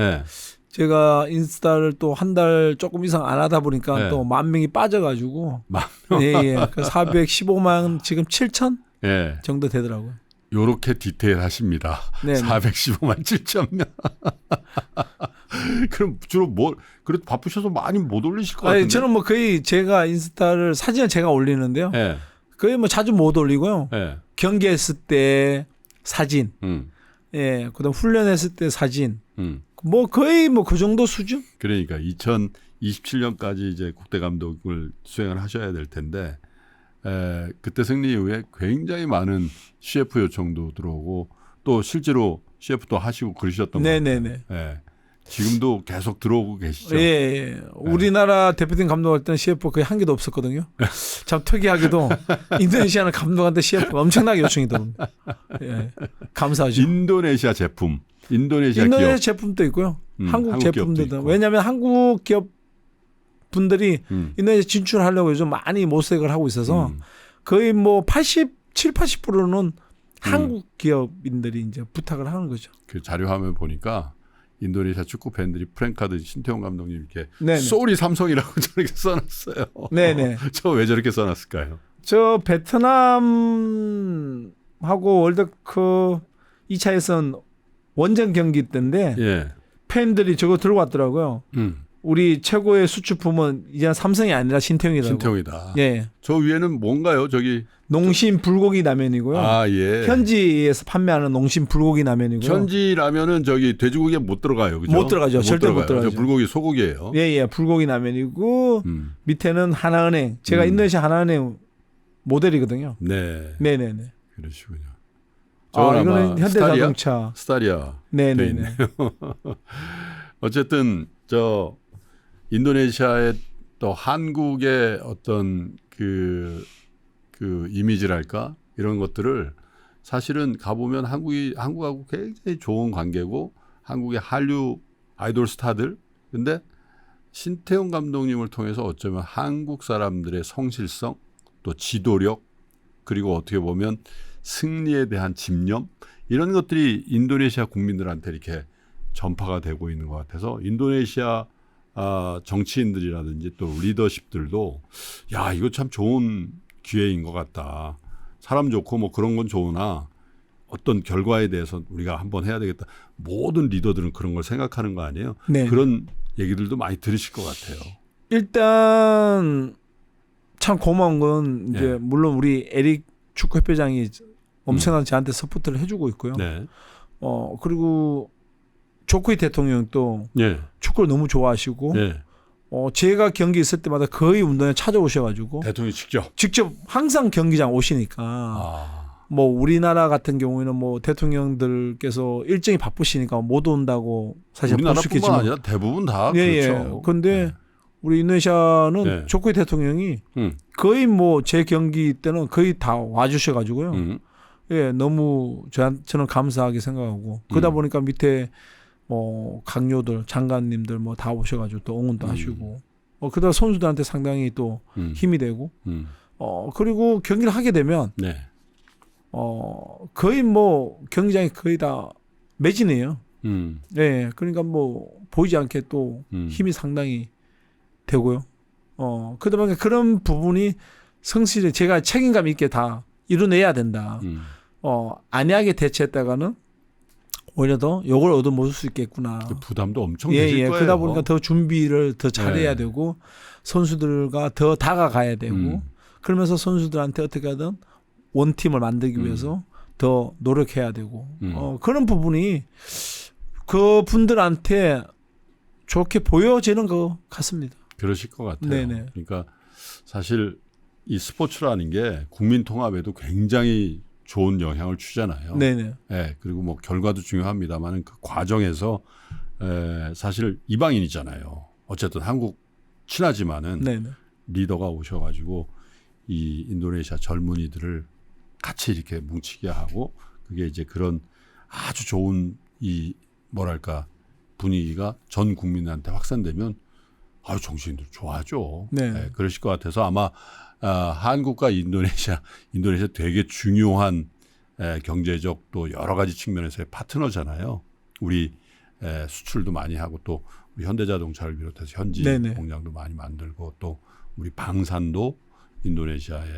제가 인스타를 또 한 달 조금 이상 안 하다 보니까 또 10,000명이 빠져가지고 그 415만 지금 7천 정도 되더라고요. 요렇게 디테일하십니다. 415만 7천 명. 그럼 주로 그래도 바쁘셔서 많이 못 올리실 것 같은데. 저는 뭐 거의 제가 인스타를 사진을 제가 올리는데요. 거의 뭐 자주 못 올리고요. 경기했을 때 사진, 그다음 훈련했을 때 사진, 뭐 거의 뭐 그 정도 수준. 그러니까 2027년까지 이제 국대 감독을 수행을 하셔야 될 텐데. 그때 승리 이후에 굉장히 많은 CF 요청도 들어오고 또 실제로 CF도 하시고 그러셨던 것 같아요. 지금도 계속 들어오고 계시죠. 우리나라 대표팀 감독할 때는 CF 거의 한 개도 없었거든요. 참 특이하게도 인도네시아는 감독한테 CF 엄청나게 요청이 들어옵니다. 감사하죠. 인도네시아 제품, 인도네시아 기업 제품도 있고요. 한국 제품도 있고. 왜냐하면 한국 기업 분들이 인도네시아 진출하려고 요즘 많이 모색을 하고 있어서 거의 뭐 80%는 한국 기업인들이 이제 부탁을 하는 거죠. 그 자료 화면 보니까 인도네시아 축구 팬들이 프랭카드 신태용 감독님 이렇게 네네. 쏘리 삼성이라고 저렇게 써놨어요. 네네. 저 왜 저렇게 써놨을까요? 저 베트남하고 월드컵 2차 예선 원정 경기 때인데 예. 팬들이 저거 들고 왔더라고요. 우리 최고의 수출품은 이제 삼성이 아니라 신태용이라고. 신태용이다. 예. 저 위에는 뭔가요? 저기 농심 불고기 라면이고요. 아 예. 현지에서 판매하는 농심 불고기 라면이고요. 현지 라면은 저기 돼지고기에 못 들어가요, 그죠? 못 들어가죠. 절대 못 들어가죠. 저 불고기 소고기예요. 예, 불고기 라면이고 밑에는 하나은행. 제가 인도네시아 하나은행 모델이거든요. 네. 네네네. 그러시군요. 이거는 현대자동차. 스타리아. 네네네. 어쨌든 저 인도네시아의 또 한국의 어떤 그 이미지랄까 이런 것들을 사실은 가보면 한국하고 굉장히 좋은 관계고 한국의 한류 아이돌 스타들 근데 신태용 감독님을 통해서 어쩌면 한국 사람들의 성실성 또 지도력 그리고 어떻게 보면 승리에 대한 집념 이런 것들이 인도네시아 국민들한테 이렇게 전파가 되고 있는 것 같아서 인도네시아 정치인들이라든지 또 리더십들도 야 이거 참 좋은 기회인 것 같다. 사람 좋고 뭐 그런 건 좋으나 어떤 결과에 대해서 우리가 한번 해야 되겠다. 모든 리더들은 그런 걸 생각하는 거 아니에요? 네. 그런 얘기들도 많이 들으실 것 같아요. 일단 참 고마운 건 이제 네. 물론 우리 에릭 축구협회장이 엄청난 저한테 서포트를 해주고 있고요. 네. 그리고 조코이 대통령도 네. 축구를 너무 좋아하시고 네. 제가 경기 있을 때마다 거의 운동에 찾아오셔가지고 대통령이 직접 항상 경기장 오시니까 뭐 우리나라 같은 경우에는 뭐 대통령들께서 일정이 바쁘시니까 못 온다고 사실 볼 수 있겠지만 우리나라뿐만 아니라 대부분 다 예, 그렇죠. 그런데 네. 우리 인도네시아는 네. 조코이 대통령이 거의 뭐 제 경기 때는 거의 다 와주셔가지고요. 예, 너무 저는 감사하게 생각하고 그러다 보니까 밑에 강요들, 장관님들 뭐 다 오셔가지고 또 응원도 하시고 그러다 선수들한테 상당히 또 힘이 되고 그리고 경기를 하게 되면 네. 거의 뭐 경기장이 거의 다 매진이에요. 예, 그러니까 뭐 보이지 않게 또 힘이 상당히 되고요. 그러다 보니까 그런 부분이 성실히 제가 책임감 있게 다 이뤄내야 된다. 안이하게 대처했다가는 오히려 더 욕을 얻어먹을 수 있겠구나. 부담도 엄청 되실 거예요. 그러다 보니까 더 준비를 더 잘해야 되고 선수들과 더 다가가야 되고 그러면서 선수들한테 어떻게 하든 원팀을 만들기 위해서 더 노력해야 되고 그런 부분이 그 분들한테 좋게 보여지는 것 같습니다. 그러실 것 같아요. 네네. 그러니까 사실 이 스포츠라는 게 국민 통합에도 굉장히 좋은 영향을 주잖아요. 네네. 네, 그리고 뭐 결과도 중요합니다만 그 과정에서 사실 이방인이잖아요. 어쨌든 한국 친하지만은 네네. 리더가 오셔가지고 이 인도네시아 젊은이들을 같이 이렇게 뭉치게 하고 그게 이제 그런 아주 좋은 이 뭐랄까 분위기가 전 국민한테 확산되면 아유 정치인들 좋아하죠. 네. 네, 그러실 것 같아서 아마 한국과 인도네시아 되게 중요한 경제적 또 여러 가지 측면에서의 파트너잖아요. 우리 수출도 많이 하고 또 우리 현대자동차를 비롯해서 현지 네네. 공장도 많이 만들고 또 우리 방산도 인도네시아의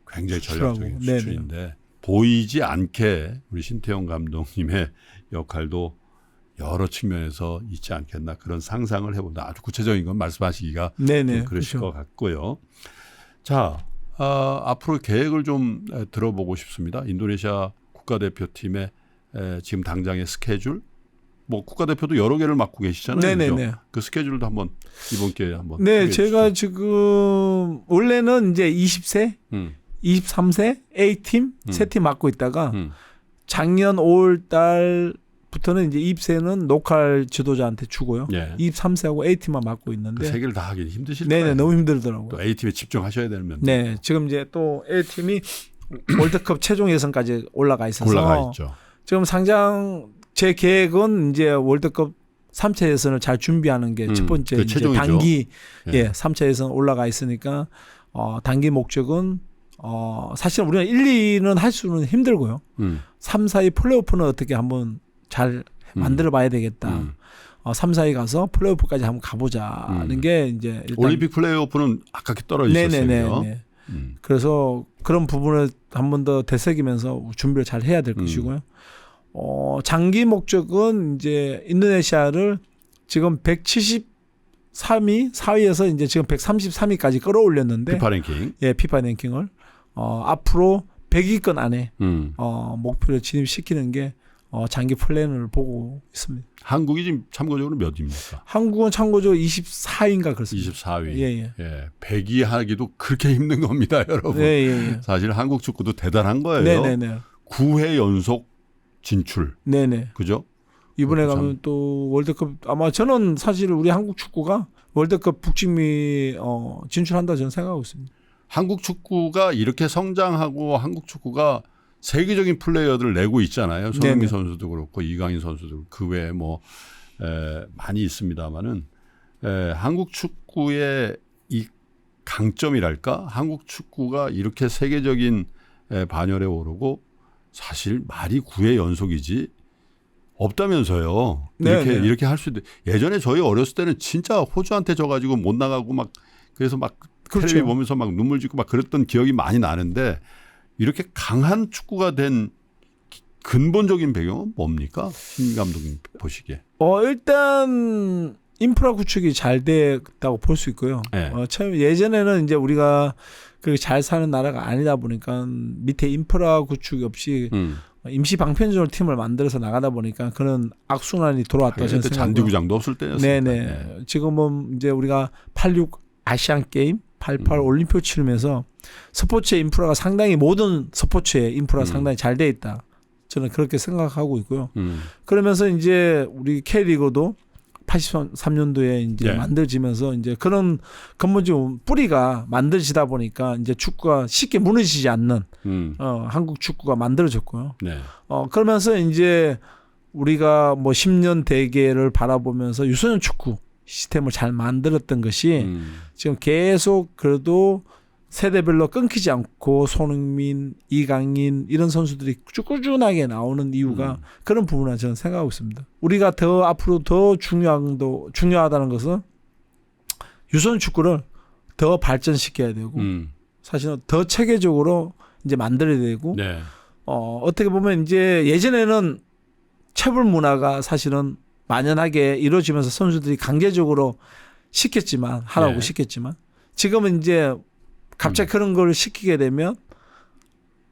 굉장히 전략적인 수출인데 네네. 보이지 않게 우리 신태용 감독님의 역할도 여러 측면에서 있지 않겠나 그런 상상을 해본다. 아주 구체적인 건 말씀하시기가 네네. 그러실 그렇죠. 것 같고요. 자, 앞으로 계획을 좀 들어보고 싶습니다. 인도네시아 국가대표팀의 지금 당장의 스케줄, 뭐 국가대표도 여러 개를 맡고 계시잖아요. 네네네. 그죠? 그 스케줄도 한번 이번 기회에 한번. 네, 제가 지금 원래는 이제 20세, 23세 A팀 세 팀 맡고 있다가 작년 5월 달부터는 이제 20세는 로컬 지도자한테 주고요. 예. 23세하고 A팀만 맡고 있는데. 그 세 개를 다 하기 힘드실 네네, 거예요. 너무 힘들더라고요. 또 A팀에 집중하셔야 되면. 네, 지금 이제 또 A팀이 월드컵 최종 예선까지 올라가 있어서. 올라가 있죠. 지금 상장 제 계획은 이제 월드컵 3차 예선을 잘 준비하는 게 첫 번째 그 이제 최종이죠. 단기 예. 3차 예선 올라가 있으니까 단기 목적은 사실 우리가 1, 2는 할 수는 힘들고요. 3, 4위 플레이오프는 어떻게 한번 잘 만들어 봐야 되겠다. 3, 4위 가서 플레이오프까지 한번 가보자는 게 이제 일단 올림픽 플레이오프는 아깝게 떨어지셨어요. 네네네. 그래서 그런 부분을 한 번 더 되새기면서 준비를 잘 해야 될 것이고요. 장기 목적은 이제 인도네시아를 지금 173위, 4위에서 이제 지금 133위까지 끌어올렸는데 피파 랭킹. 예, 피파 랭킹을 앞으로 100위권 안에 목표를 진입시키는 게 장기 플랜을 보고 있습니다. 한국이 지금 참고적으로 몇 위입니까? 한국은 참고적으로 24위인가 그렇습니다. 24위. 예. 100위 하기도 그렇게 힘든 겁니다, 여러분. 예. 사실 한국 축구도 대단한 거예요. 네네네. 9회 연속 진출. 네네. 그죠? 이번에 가면 또 월드컵 아마 저는 사실 우리 한국 축구가 월드컵 북중미 진출한다 저는 생각하고 있습니다. 한국 축구가 이렇게 성장하고 한국 축구가 세계적인 플레이어들을 내고 있잖아요. 손흥민 선수도 그렇고 이강인 선수도 그렇고 그 외에 뭐 많이 있습니다만은 한국 축구의 이 강점이랄까? 한국 축구가 이렇게 세계적인 반열에 오르고 사실 말이 9회 연속이지 없다면서요. 이렇게 할 수도. 예전에 저희 어렸을 때는 진짜 호주한테 져가지고 못 나가고 막 그래서 막 그렇죠. 텔레비 보면서 막 눈물 짓고 막 그랬던 기억이 많이 나는데 이렇게 강한 축구가 된 근본적인 배경은 뭡니까? 신 감독님 보시기에. 일단 인프라 구축이 잘 됐다고 볼 수 있고요. 네. 참 예전에는 이제 우리가 그렇게 잘 사는 나라가 아니다 보니까 밑에 인프라 구축이 없이 임시 방편적으로 팀을 만들어서 나가다 보니까 그런 악순환이 돌아왔다 저는 생각하고요. 잔디구장도 없을 때였어요. 네네. 지금은 이제 우리가 86 아시안 게임, 88 올림픽 치르면서 스포츠의 인프라가 상당히 모든 스포츠의 인프라가 상당히 잘 돼 있다. 저는 그렇게 생각하고 있고요. 그러면서 이제 우리 K리그도 83년도에 이제 만들어지면서 이제 그런 근본적인 뿌리가 만들어지다 보니까 이제 축구가 쉽게 무너지지 않는 한국 축구가 만들어졌고요. 네. 그러면서 이제 우리가 뭐 10년 대계를 바라보면서 유소년 축구 시스템을 잘 만들었던 것이 지금 계속 그래도 세대별로 끊기지 않고 손흥민, 이강인 이런 선수들이 꾸준하게 나오는 이유가 그런 부분을 저는 생각하고 있습니다. 우리가 더 앞으로 더 중요하다는 것은 유소년 축구를 더 발전시켜야 되고 사실은 더 체계적으로 이제 만들어야 되고 어떻게 보면 이제 예전에는 체불 문화가 사실은 만연하게 이루어지면서 선수들이 강제적으로 시켰지만 하라고 시켰지만 지금은 이제 갑자기 그런 걸 시키게 되면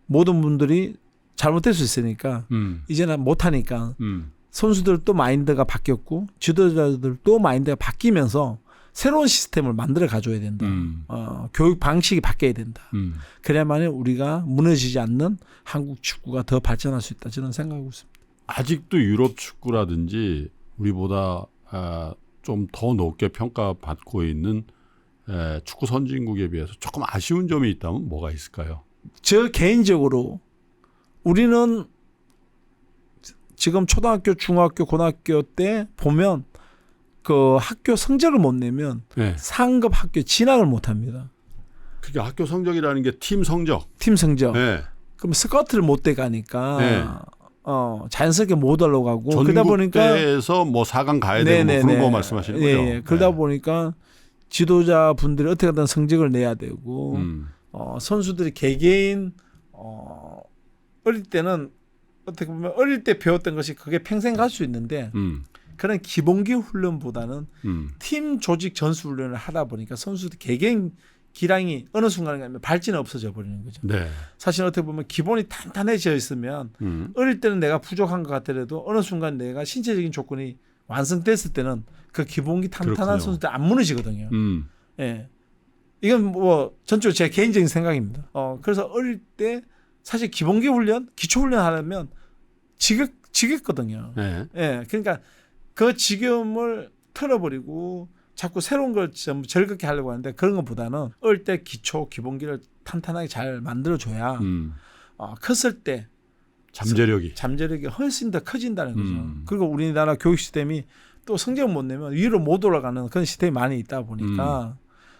모든 분들이 잘못될 수 있으니까 이제는 못하니까 선수들도 마인드가 바뀌었고 지도자들도 마인드가 바뀌면서 새로운 시스템을 만들어 가져야 된다. 교육 방식이 바뀌어야 된다. 그래야만 우리가 무너지지 않는 한국 축구가 더 발전할 수 있다. 저는 생각하고 있습니다. 아직도 유럽 축구라든지 우리보다 좀 더 높게 평가받고 있는 축구 선진국에 비해서 조금 아쉬운 점이 있다면 뭐가 있을까요? 저 개인적으로 우리는 지금 초등학교, 중학교, 고등학교 때 보면 그 학교 성적을 못 내면 상급 학교 진학을 못 합니다. 그게 학교 성적이라는 게 팀 성적. 팀 성적. 그럼 스카우트를 못 돼가니까 자연스럽게 못 올라가고 그러다 보니까 전국대에서 뭐 4강 가야 되고 뭐 그런 거 말씀하시는 거죠. 그러다 보니까 지도자분들이 어떻게든 성적을 내야 되고 선수들이 개개인 어릴 때는 어떻게 보면 어릴 때 배웠던 것이 그게 평생 갈 수 있는데 그런 기본기 훈련보다는 팀 조직 전수 훈련을 하다 보니까 선수들 개개인 기량이 어느 순간에 가면 발전이 없어져 버리는 거죠. 사실 어떻게 보면 기본이 탄탄해져 있으면 어릴 때는 내가 부족한 것 같더라도 어느 순간 내가 신체적인 조건이 완성됐을 때는 그 기본기 탄탄한 선수들 안 무너지거든요. 이건 뭐 전적으로 제 개인적인 생각입니다. 그래서 어릴 때 사실 기본기 훈련, 기초 훈련 하려면 지겹거든요. 그러니까 그 지겨움을 털어버리고 자꾸 새로운 걸 좀 즐겁게 하려고 하는데 그런 것보다는 어릴 때 기초, 기본기를 탄탄하게 잘 만들어줘야 컸을 때 잠재력이 훨씬 더 커진다는 거죠. 그리고 우리나라 교육 시스템이 또 성적을 못 내면 위로 못 올라가는 그런 시스템이 많이 있다 보니까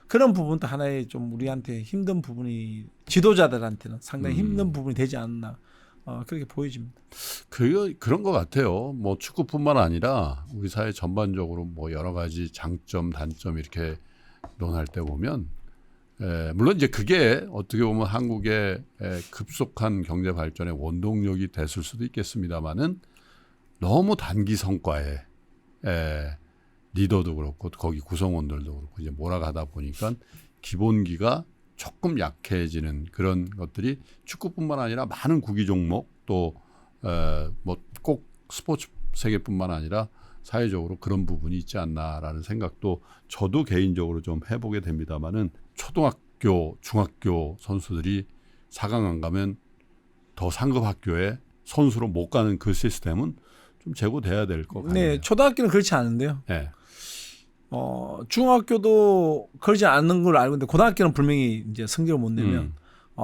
그런 부분도 하나의 좀 우리한테 힘든 부분이 지도자들한테는 상당히 힘든 부분이 되지 않나 그렇게 보여집니다. 그런 것 같아요. 뭐 축구뿐만 아니라 우리 사회 전반적으로 뭐 여러 가지 장점, 단점 이렇게 논할 때 보면 물론 이제 그게 어떻게 보면 한국의 급속한 경제 발전의 원동력이 됐을 수도 있겠습니다만은 너무 단기 성과에 리더도 그렇고 거기 구성원들도 그렇고 이제 몰아가다 보니까 기본기가 조금 약해지는 그런 것들이 축구뿐만 아니라 많은 구기 종목 또 뭐 꼭 스포츠 세계뿐만 아니라 사회적으로 그런 부분이 있지 않나라는 생각도 저도 개인적으로 좀 해보게 됩니다만은 초등학교, 중학교 선수들이 4강 안 가면 더 상급 학교에 선수로 못 가는 그 시스템은 좀 제고돼야 될 것 같네요. 네, 초등학교는 그렇지 않은데요. 네. 중학교도 그러지 않는 걸 알고 있는데 고등학교는 분명히 이제 성적을 못 내면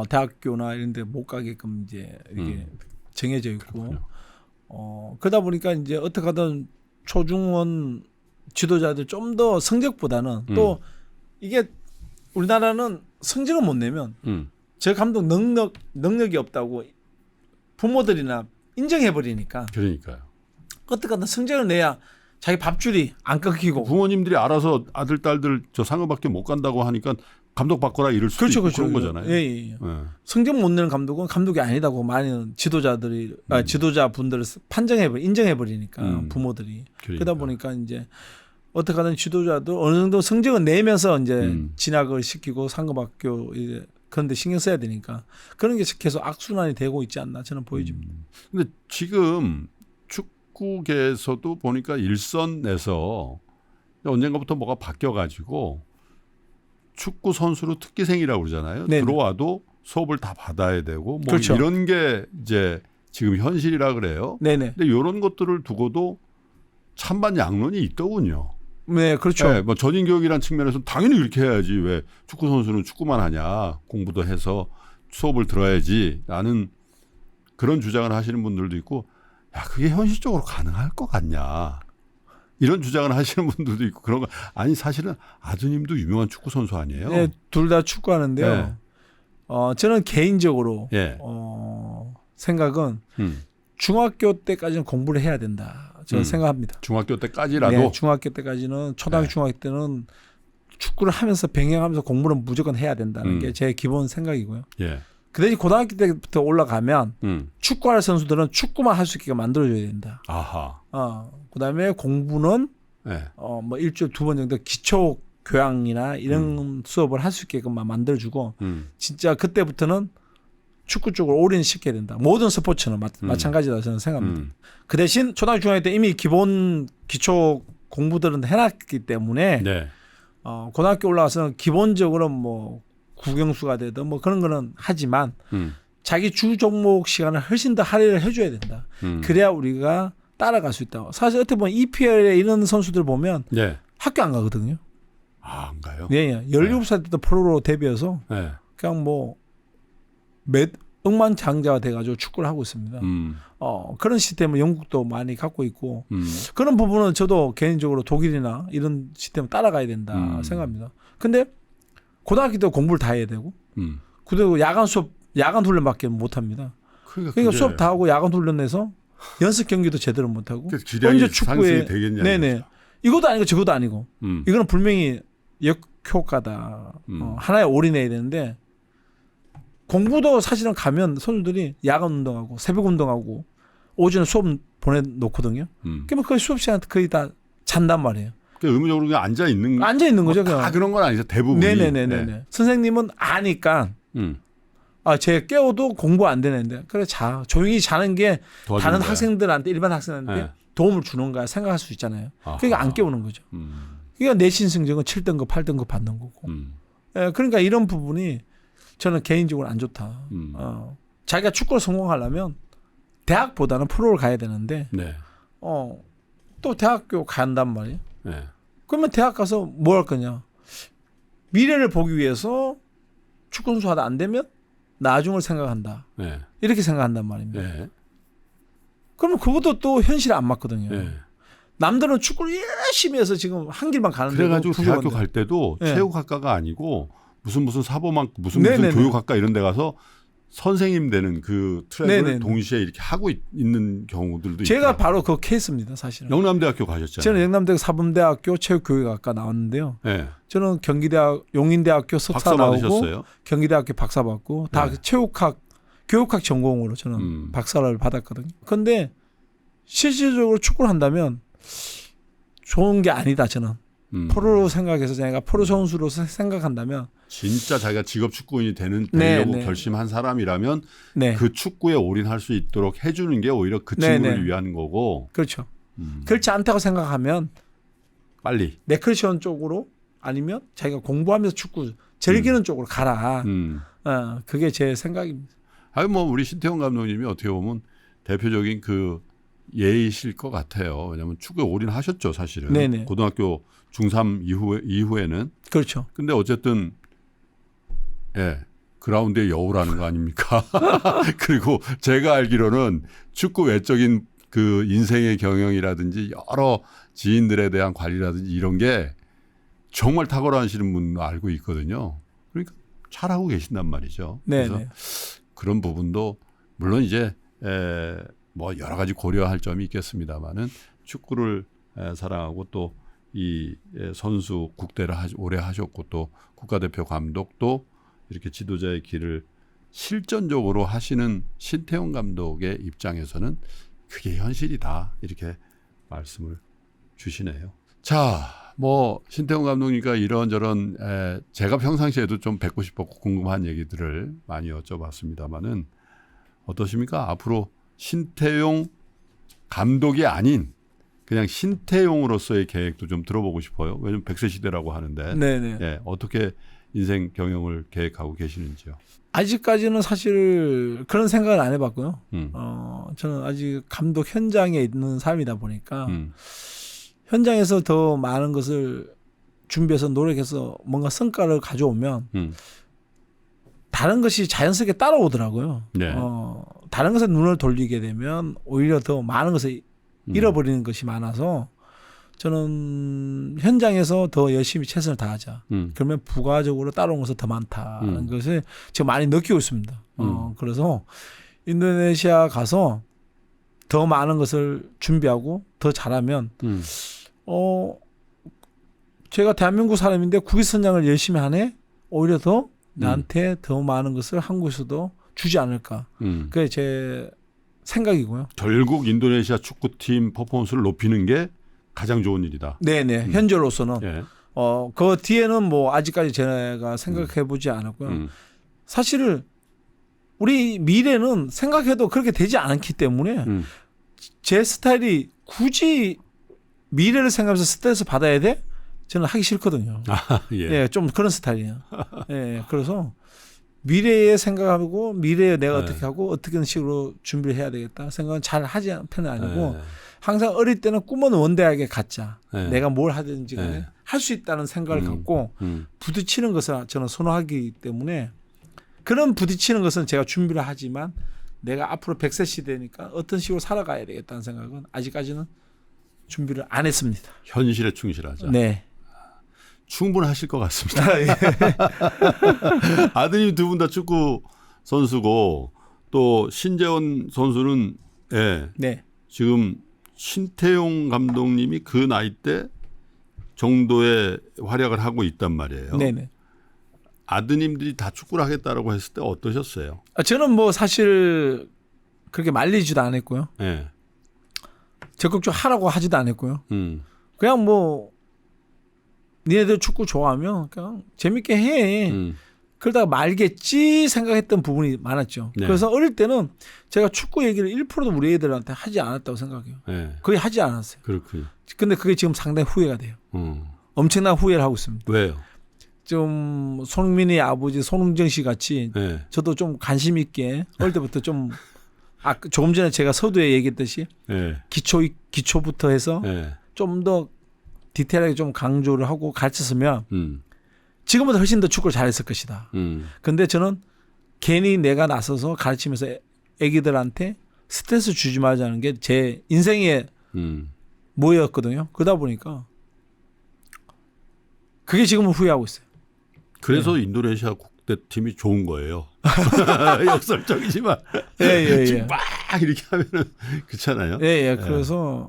대학교나 이런 데 못 가게끔 이제 이렇게 정해져 있고 그러다 보니까 이제 어떻게 하든 초중원 지도자들 좀 더 성적보다는 또 이게 우리나라는 성적을 못 내면 저 감독 능력이 없다고 부모들이나 인정해 버리니까 그러니까요. 어떻게 하든 성적을 내야 자기 밥줄이 안 끊기고 부모님들이 알아서 아들 딸들 저 상업학교 못 간다고 하니까 감독 바꿔라 이럴 수도 있고 그런 거잖아요. 예. 성적 못 내는 감독은 감독이 아니다고 많은 지도자들이 지도자분들을 인정해 버리니까 부모들이 그러다 보니까 이제 어떻게 하든 지도자도 어느 정도 성적을 내면서 이제 진학을 시키고 상업학교 그런 데 신경 써야 되니까 그런 게 계속 악순환이 되고 있지 않나 저는 보여집니다. 근데 지금 축구계에서도 보니까 일선에서 언젠가부터 뭐가 바뀌어가지고 축구 선수로 특기생이라고 그러잖아요. 네네. 들어와도 수업을 다 받아야 되고 뭐 그렇죠. 이런 게 이제 지금 현실이라 그래요. 네네. 근데 이런 것들을 두고도 찬반 양론이 있더군요. 네, 그렇죠. 네, 뭐 전인 교육이라는 측면에서 당연히 그렇게 해야지 왜 축구 선수는 축구만 하냐 공부도 해서 수업을 들어야지 라는 그런 주장을 하시는 분들도 있고 야 그게 현실적으로 가능할 것 같냐 이런 주장을 하시는 분들도 있고 그런 거 아니 사실은 아드님도 유명한 축구 선수 아니에요? 네, 둘 다 축구하는데요. 네. 저는 개인적으로 예. 생각은 중학교 때까지는 공부를 해야 된다. 저는 생각합니다. 중학교 때까지라도 네, 중학교 때까지는 초등학교 중학교 때는 축구를 하면서 병행하면서 공부는 무조건 해야 된다는 게 제 기본 생각이고요. 예. 그 대신 고등학교 때부터 올라가면 축구할 선수들은 축구만 할 수 있게 만들어줘야 된다. 아하. 그다음에 공부는 예. 뭐 일주일 2번 정도 기초 교양이나 이런 수업을 할 수 있게끔만 만들어주고 진짜 그때부터는 축구 쪽으로 올인시켜야 된다. 모든 스포츠는 마찬가지다 저는 생각합니다. 그 대신 초등학교 중학교 때 이미 기본 기초 공부들은 해놨기 때문에 네. 고등학교 올라와서는 기본적으로 뭐 국영수가 되든 뭐 그런 거는 하지만 자기 주 종목 시간을 훨씬 더 할애를 해줘야 된다. 그래야 우리가 따라갈 수 있다. 사실 어떻게 보면 EPL에 이런 선수들 보면 네. 학교 안 가거든요. 아, 안 가요? 네, 17살 때도 프로로 데뷔해서 네. 그냥 뭐 몇 억만장자가 돼가지고 축구를 하고 있습니다. 그런 시스템을 영국도 많이 갖고 있고 그런 부분은 저도 개인적으로 독일이나 이런 시스템을 따라가야 된다 생각합니다. 근데 고등학교 때 공부를 다 해야 되고 그리고 야간 수업, 야간 훈련밖에 못 합니다. 그러니까 수업 다 하고 야간 훈련해서 연습 경기도 제대로 못 하고 기량이 상승이 되겠냐? 네네. 이것도 아니고 저것도 아니고 이거는 분명히 역효과다. 하나에 올인해야 되는데 공부도 사실은 가면 선수들이 야간 운동하고 새벽 운동하고 오전에 수업 보내놓거든요. 그러면 거의 수업 시간 거의 다 잔단 말이에요. 그러니까 의무적으로 그냥 앉아 있는 거죠. 다 그런 건 아니죠. 대부분이. 네네네. 네. 선생님은 아니까 쟤 깨워도 공부 안 되는데 그래 자 조용히 자는 게 다른 거야. 학생들한테 일반 학생한테 네. 도움을 주는 거야 생각할 수 있잖아요. 그러니까 안 깨우는 거죠. 그러니까 내신 성적은 7등급 8등급 받는 거고. 그러니까 이런 부분이 저는 개인적으로 안 좋다. 자기가 축구를 성공하려면 대학보다는 프로를 가야 되는데 네. 또 대학교 간단 말이에요. 네. 그러면 대학 가서 뭐 할 거냐. 미래를 보기 위해서 축구 선수 하다 안 되면 나중을 생각한다. 네. 이렇게 생각한단 말입니다. 네. 그러면 그것도 또 현실에 안 맞거든요. 네. 남들은 축구를 열심히 해서 지금 한 길만 가는데 그래가지고 대학교 갈 때도 네. 체육학과가 아니고 무슨 사범학 무슨 네네네. 교육학과 이런 데 가서 선생님 되는 그 트랙을 네네네. 동시에 이렇게 하고 있는 경우들도 제가 있고. 바로 그 케이스입니다, 사실은. 영남대학교 가셨잖아요. 저는 영남대학 사범대학교 체육교육학과 나왔는데요. 네. 저는 경기대학 용인대학교 석사 박사 나오고 받으셨어요? 경기대학교 박사 받고 다 네. 체육학 교육학 전공으로 저는 박사를 받았거든요. 그런데 실질적으로 축구를 한다면 좋은 게 아니다, 저는. 프로로 생각해서 제가 프로 선수로서 생각한다면 진짜 자기가 직업 축구인이 되려고 네. 결심한 사람이라면 네. 그 축구에 올인할 수 있도록 해주는 게 오히려 그 네, 친구를 네. 위한 거고. 그렇죠. 그렇지 않다고 생각하면 빨리. 레크리에이션 쪽으로 아니면 자기가 공부하면서 축구 즐기는 쪽으로 가라. 그게 제 생각입니다. 아니 뭐 우리 신태용 감독님이 어떻게 보면 대표적인 그 예이실 것 같아요. 왜냐하면 축구에 올인하셨죠, 사실은. 네네. 고등학교 중3 이후에는. 그렇죠. 근데 어쨌든 예, 그라운드에 여우라는 거 아닙니까? 그리고 제가 알기로는 축구 외적인 그 인생의 경영이라든지 여러 지인들에 대한 관리라든지 이런 게 정말 탁월하시는 분 알고 있거든요. 그러니까 잘하고 계신단 말이죠. 네네. 그래서 그런 부분도 물론 이제 뭐 여러 가지 고려할 점이 있겠습니다만은 축구를 사랑하고 또 이 선수 국대를 오래 하셨고 또 국가대표 감독도 이렇게 지도자의 길을 실전적으로 하시는 신태용 감독의 입장에서는 그게 현실이다 이렇게 말씀을 주시네요. 자, 뭐 신태용 감독님과 이런저런 제가 평상시에도 좀 뵙고 싶었고 궁금한 얘기들을 많이 여쭤봤습니다만은 어떠십니까? 앞으로 신태용 감독이 아닌 그냥 신태용으로서의 계획도 좀 들어보고 싶어요. 왜냐하면 100세 시대라고 하는데 네네. 예, 어떻게 인생 경영을 계획하고 계시는지요? 아직까지는 사실 그런 생각을 안 해봤고요. 음. 저는 아직 감독 현장에 있는 삶이다 보니까 음. 현장에서 더 많은 것을 준비해서 노력해서 뭔가 성과를 가져오면 다른 것이 자연스럽게 따라오더라고요. 네. 다른 것에 눈을 돌리게 되면 오히려 더 많은 것을 잃어버리는 것이 많아서 저는 현장에서 더 열심히 최선을 다하자. 그러면 부가적으로 따라온 것은 더 많다는 것을 제가 많이 느끼고 있습니다. 그래서 인도네시아 가서 더 많은 것을 준비하고 더 잘하면 제가 대한민국 사람인데 국위 선양을 열심히 하네. 오히려 더 나한테 더 많은 것을 한국에서도 주지 않을까. 그게 제 생각이고요. 결국 인도네시아 축구팀 퍼포먼스를 높이는 게 가장 좋은 일이다. 네네. 현재로서는. 예. 그 뒤에는 뭐 아직까지 제가 생각해 보지 않았고요. 사실 우리 미래는 생각해도 그렇게 되지 않기 때문에 제 스타일이 굳이 미래를 생각하면서 스트레스 받아야 돼? 저는 하기 싫거든요. 예. 예, 좀 그런 스타일이에요. 예, 그래서 미래에 생각하고 미래에 내가 어떻게 하고 어떻게 식으로 준비를 해야 되겠다 생각은 잘 하지 않은 편은 아니고 항상 어릴 때는 꿈은 원대하게 갖자. 내가 뭘 하든지 간에 할 수 있다는 생각을 갖고 부딪히는 것을 저는 선호하기 때문에 그런 부딪히는 것은 제가 준비를 하지만 내가 앞으로 100세 시대니까 어떤 식으로 살아가야 되겠다는 생각은 아직까지는 준비를 안 했습니다. 현실에 충실하자. 네. 충분하실 것 같습니다. 예. 아드님 두 분 다 축구 선수고 또 신재원 선수는 네. 지금 신태용 감독님이 그 나이 때 정도의 활약을 하고 있단 말이에요. 네네. 아드님들이 다 축구를 하겠다라고 했을 때 어떠셨어요? 저는 뭐 사실 그렇게 말리지도 않았고요. 네. 적극적으로 하라고 하지도 않았고요. 그냥 뭐 니네들 축구 좋아하면 그냥 재밌게 해. 그러다가 말겠지 생각했던 부분이 많았죠. 네. 그래서 어릴 때는 제가 축구 얘기를 1%도 우리 애들한테 하지 않았다고 생각해요. 네. 거의 하지 않았어요. 그렇군요. 근데 그게 지금 상당히 후회가 돼요. 엄청난 후회를 하고 있습니다. 왜요? 좀 손흥민의 아버지 손흥정 씨 같이 네. 저도 좀 관심 있게 어릴 때부터 좀 조금 전에 제가 서두에 얘기했듯이 네. 기초부터 해서 네. 좀 더 디테일하게 좀 강조를 하고 가르쳤으면 지금보다 훨씬 더 축구를 잘했을 것이다. 근데 저는 괜히 내가 나서서 가르치면서 애기들한테 스트레스 주지 말자는 게 제 인생의 뭐였거든요. 그러다 보니까 그게 지금은 후회하고 있어요. 그래서 인도네시아 국대팀이 좋은 거예요. 역설적이지만 지금 막 이렇게 하면은 그렇잖아요. 그래서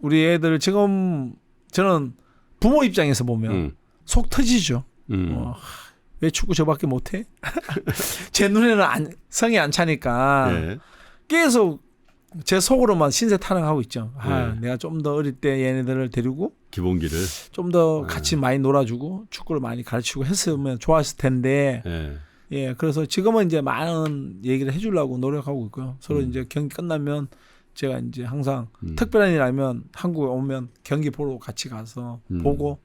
우리 애들 지금 저는 부모 입장에서 보면 속 터지죠. 왜 축구 저밖에 못해? 제 눈에는 성이 안 차니까 계속 제 속으로만 신세 타령하고 있죠. 내가 좀 더 어릴 때 얘네들을 데리고 기본기를 좀 더 같이 많이 놀아주고 축구를 많이 가르치고 했으면 좋았을 텐데. 그래서 지금은 이제 많은 얘기를 해주려고 노력하고 있고요. 서로 이제 경기 끝나면 제가 이제 항상 특별한 일 아니면 한국에 오면 경기 보러 같이 가서 보고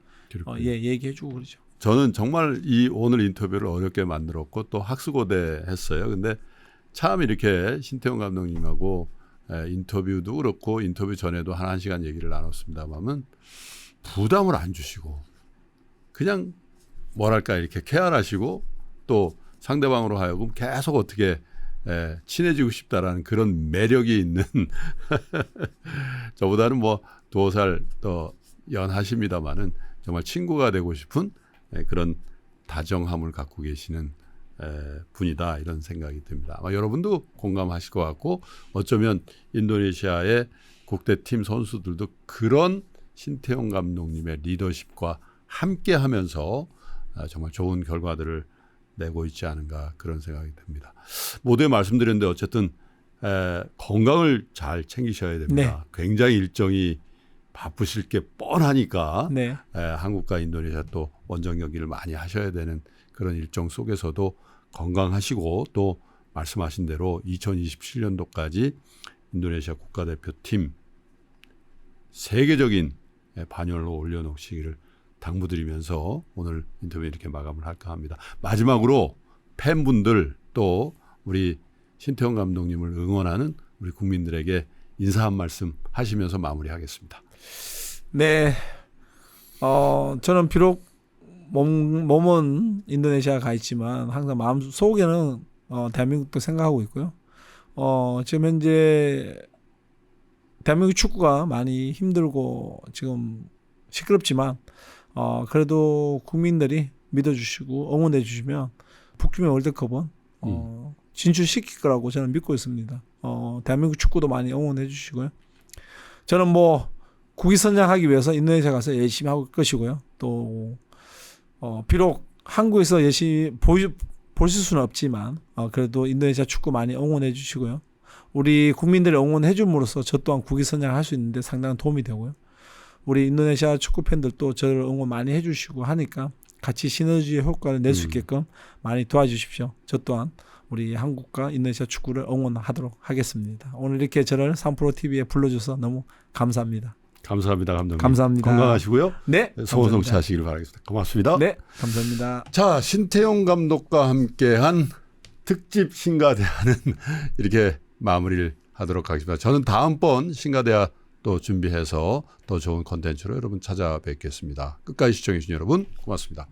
얘기해주고 그러죠. 저는 정말 이 오늘 인터뷰를 어렵게 만들었고 또 학수고대 했어요. 근데 참 이렇게 신태용 감독님하고 인터뷰도 그렇고 인터뷰 전에도 한 시간 얘기를 나눴습니다만 부담을 안 주시고 그냥 뭐랄까 이렇게 케어하시고 또 상대방으로 하여금 계속 어떻게 친해지고 싶다라는 그런 매력이 있는 저보다는 뭐 2살 더 연하십니다만은 정말 친구가 되고 싶은 그런 다정함을 갖고 계시는 분이다 이런 생각이 듭니다. 아마 여러분도 공감하실 것 같고 어쩌면 인도네시아의 국대팀 선수들도 그런 신태용 감독님의 리더십과 함께하면서 정말 좋은 결과들을 내고 있지 않은가 그런 생각이 듭니다. 모두에 말씀드렸는데 어쨌든 건강을 잘 챙기셔야 됩니다. 굉장히 일정이 바쁘실 게 뻔하니까 한국과 인도네시아 또 원정 경기를 많이 하셔야 되는 그런 일정 속에서도 건강하시고 또 말씀하신 대로 2027년도까지 인도네시아 국가대표팀 세계적인 반열로 올려놓으시기를 당부드리면서 오늘 인터뷰 이렇게 마감을 할까 합니다. 마지막으로 팬분들 또 우리 신태용 감독님을 응원하는 우리 국민들에게 인사 한 말씀 하시면서 마무리하겠습니다. 네, 저는 비록 몸은 인도네시아 가 있지만 항상 마음 속에는 대한민국도 생각하고 있고요. 지금 현재 대한민국 축구가 많이 힘들고 지금 시끄럽지만 그래도 국민들이 믿어주시고 응원해 주시면 북중미 월드컵은 진출시킬 거라고 저는 믿고 있습니다. 대한민국 축구도 많이 응원해 주시고요. 저는 뭐 국위 선양하기 위해서 인도네시아 가서 열심히 할 것이고요. 또 비록 한국에서 열심히 보실 수는 없지만 그래도 인도네시아 축구 많이 응원해 주시고요. 우리 국민들이 응원해 줌으로써 저 또한 국위 선양을 할 수 있는데 상당한 도움이 되고요. 우리 인도네시아 축구 팬들도 저를 응원 많이 해주시고 하니까 같이 시너지의 효과를 낼 수 있게끔 많이 도와주십시오. 저 또한 우리 한국과 인도네시아 축구를 응원하도록 하겠습니다. 오늘 이렇게 저를 3프로TV에 불러줘서 너무 감사합니다. 감사합니다, 감독님. 감사합니다. 건강하시고요. 네, 소원 성취하시길 바라겠습니다. 고맙습니다. 네, 감사합니다. 자, 신태용 감독과 함께한 특집 신가대하는 이렇게 마무리를 하도록 하겠습니다. 저는 다음번 신가대하 또 준비해서 더 좋은 콘텐츠로 여러분 찾아뵙겠습니다. 끝까지 시청해 주신 여러분 고맙습니다.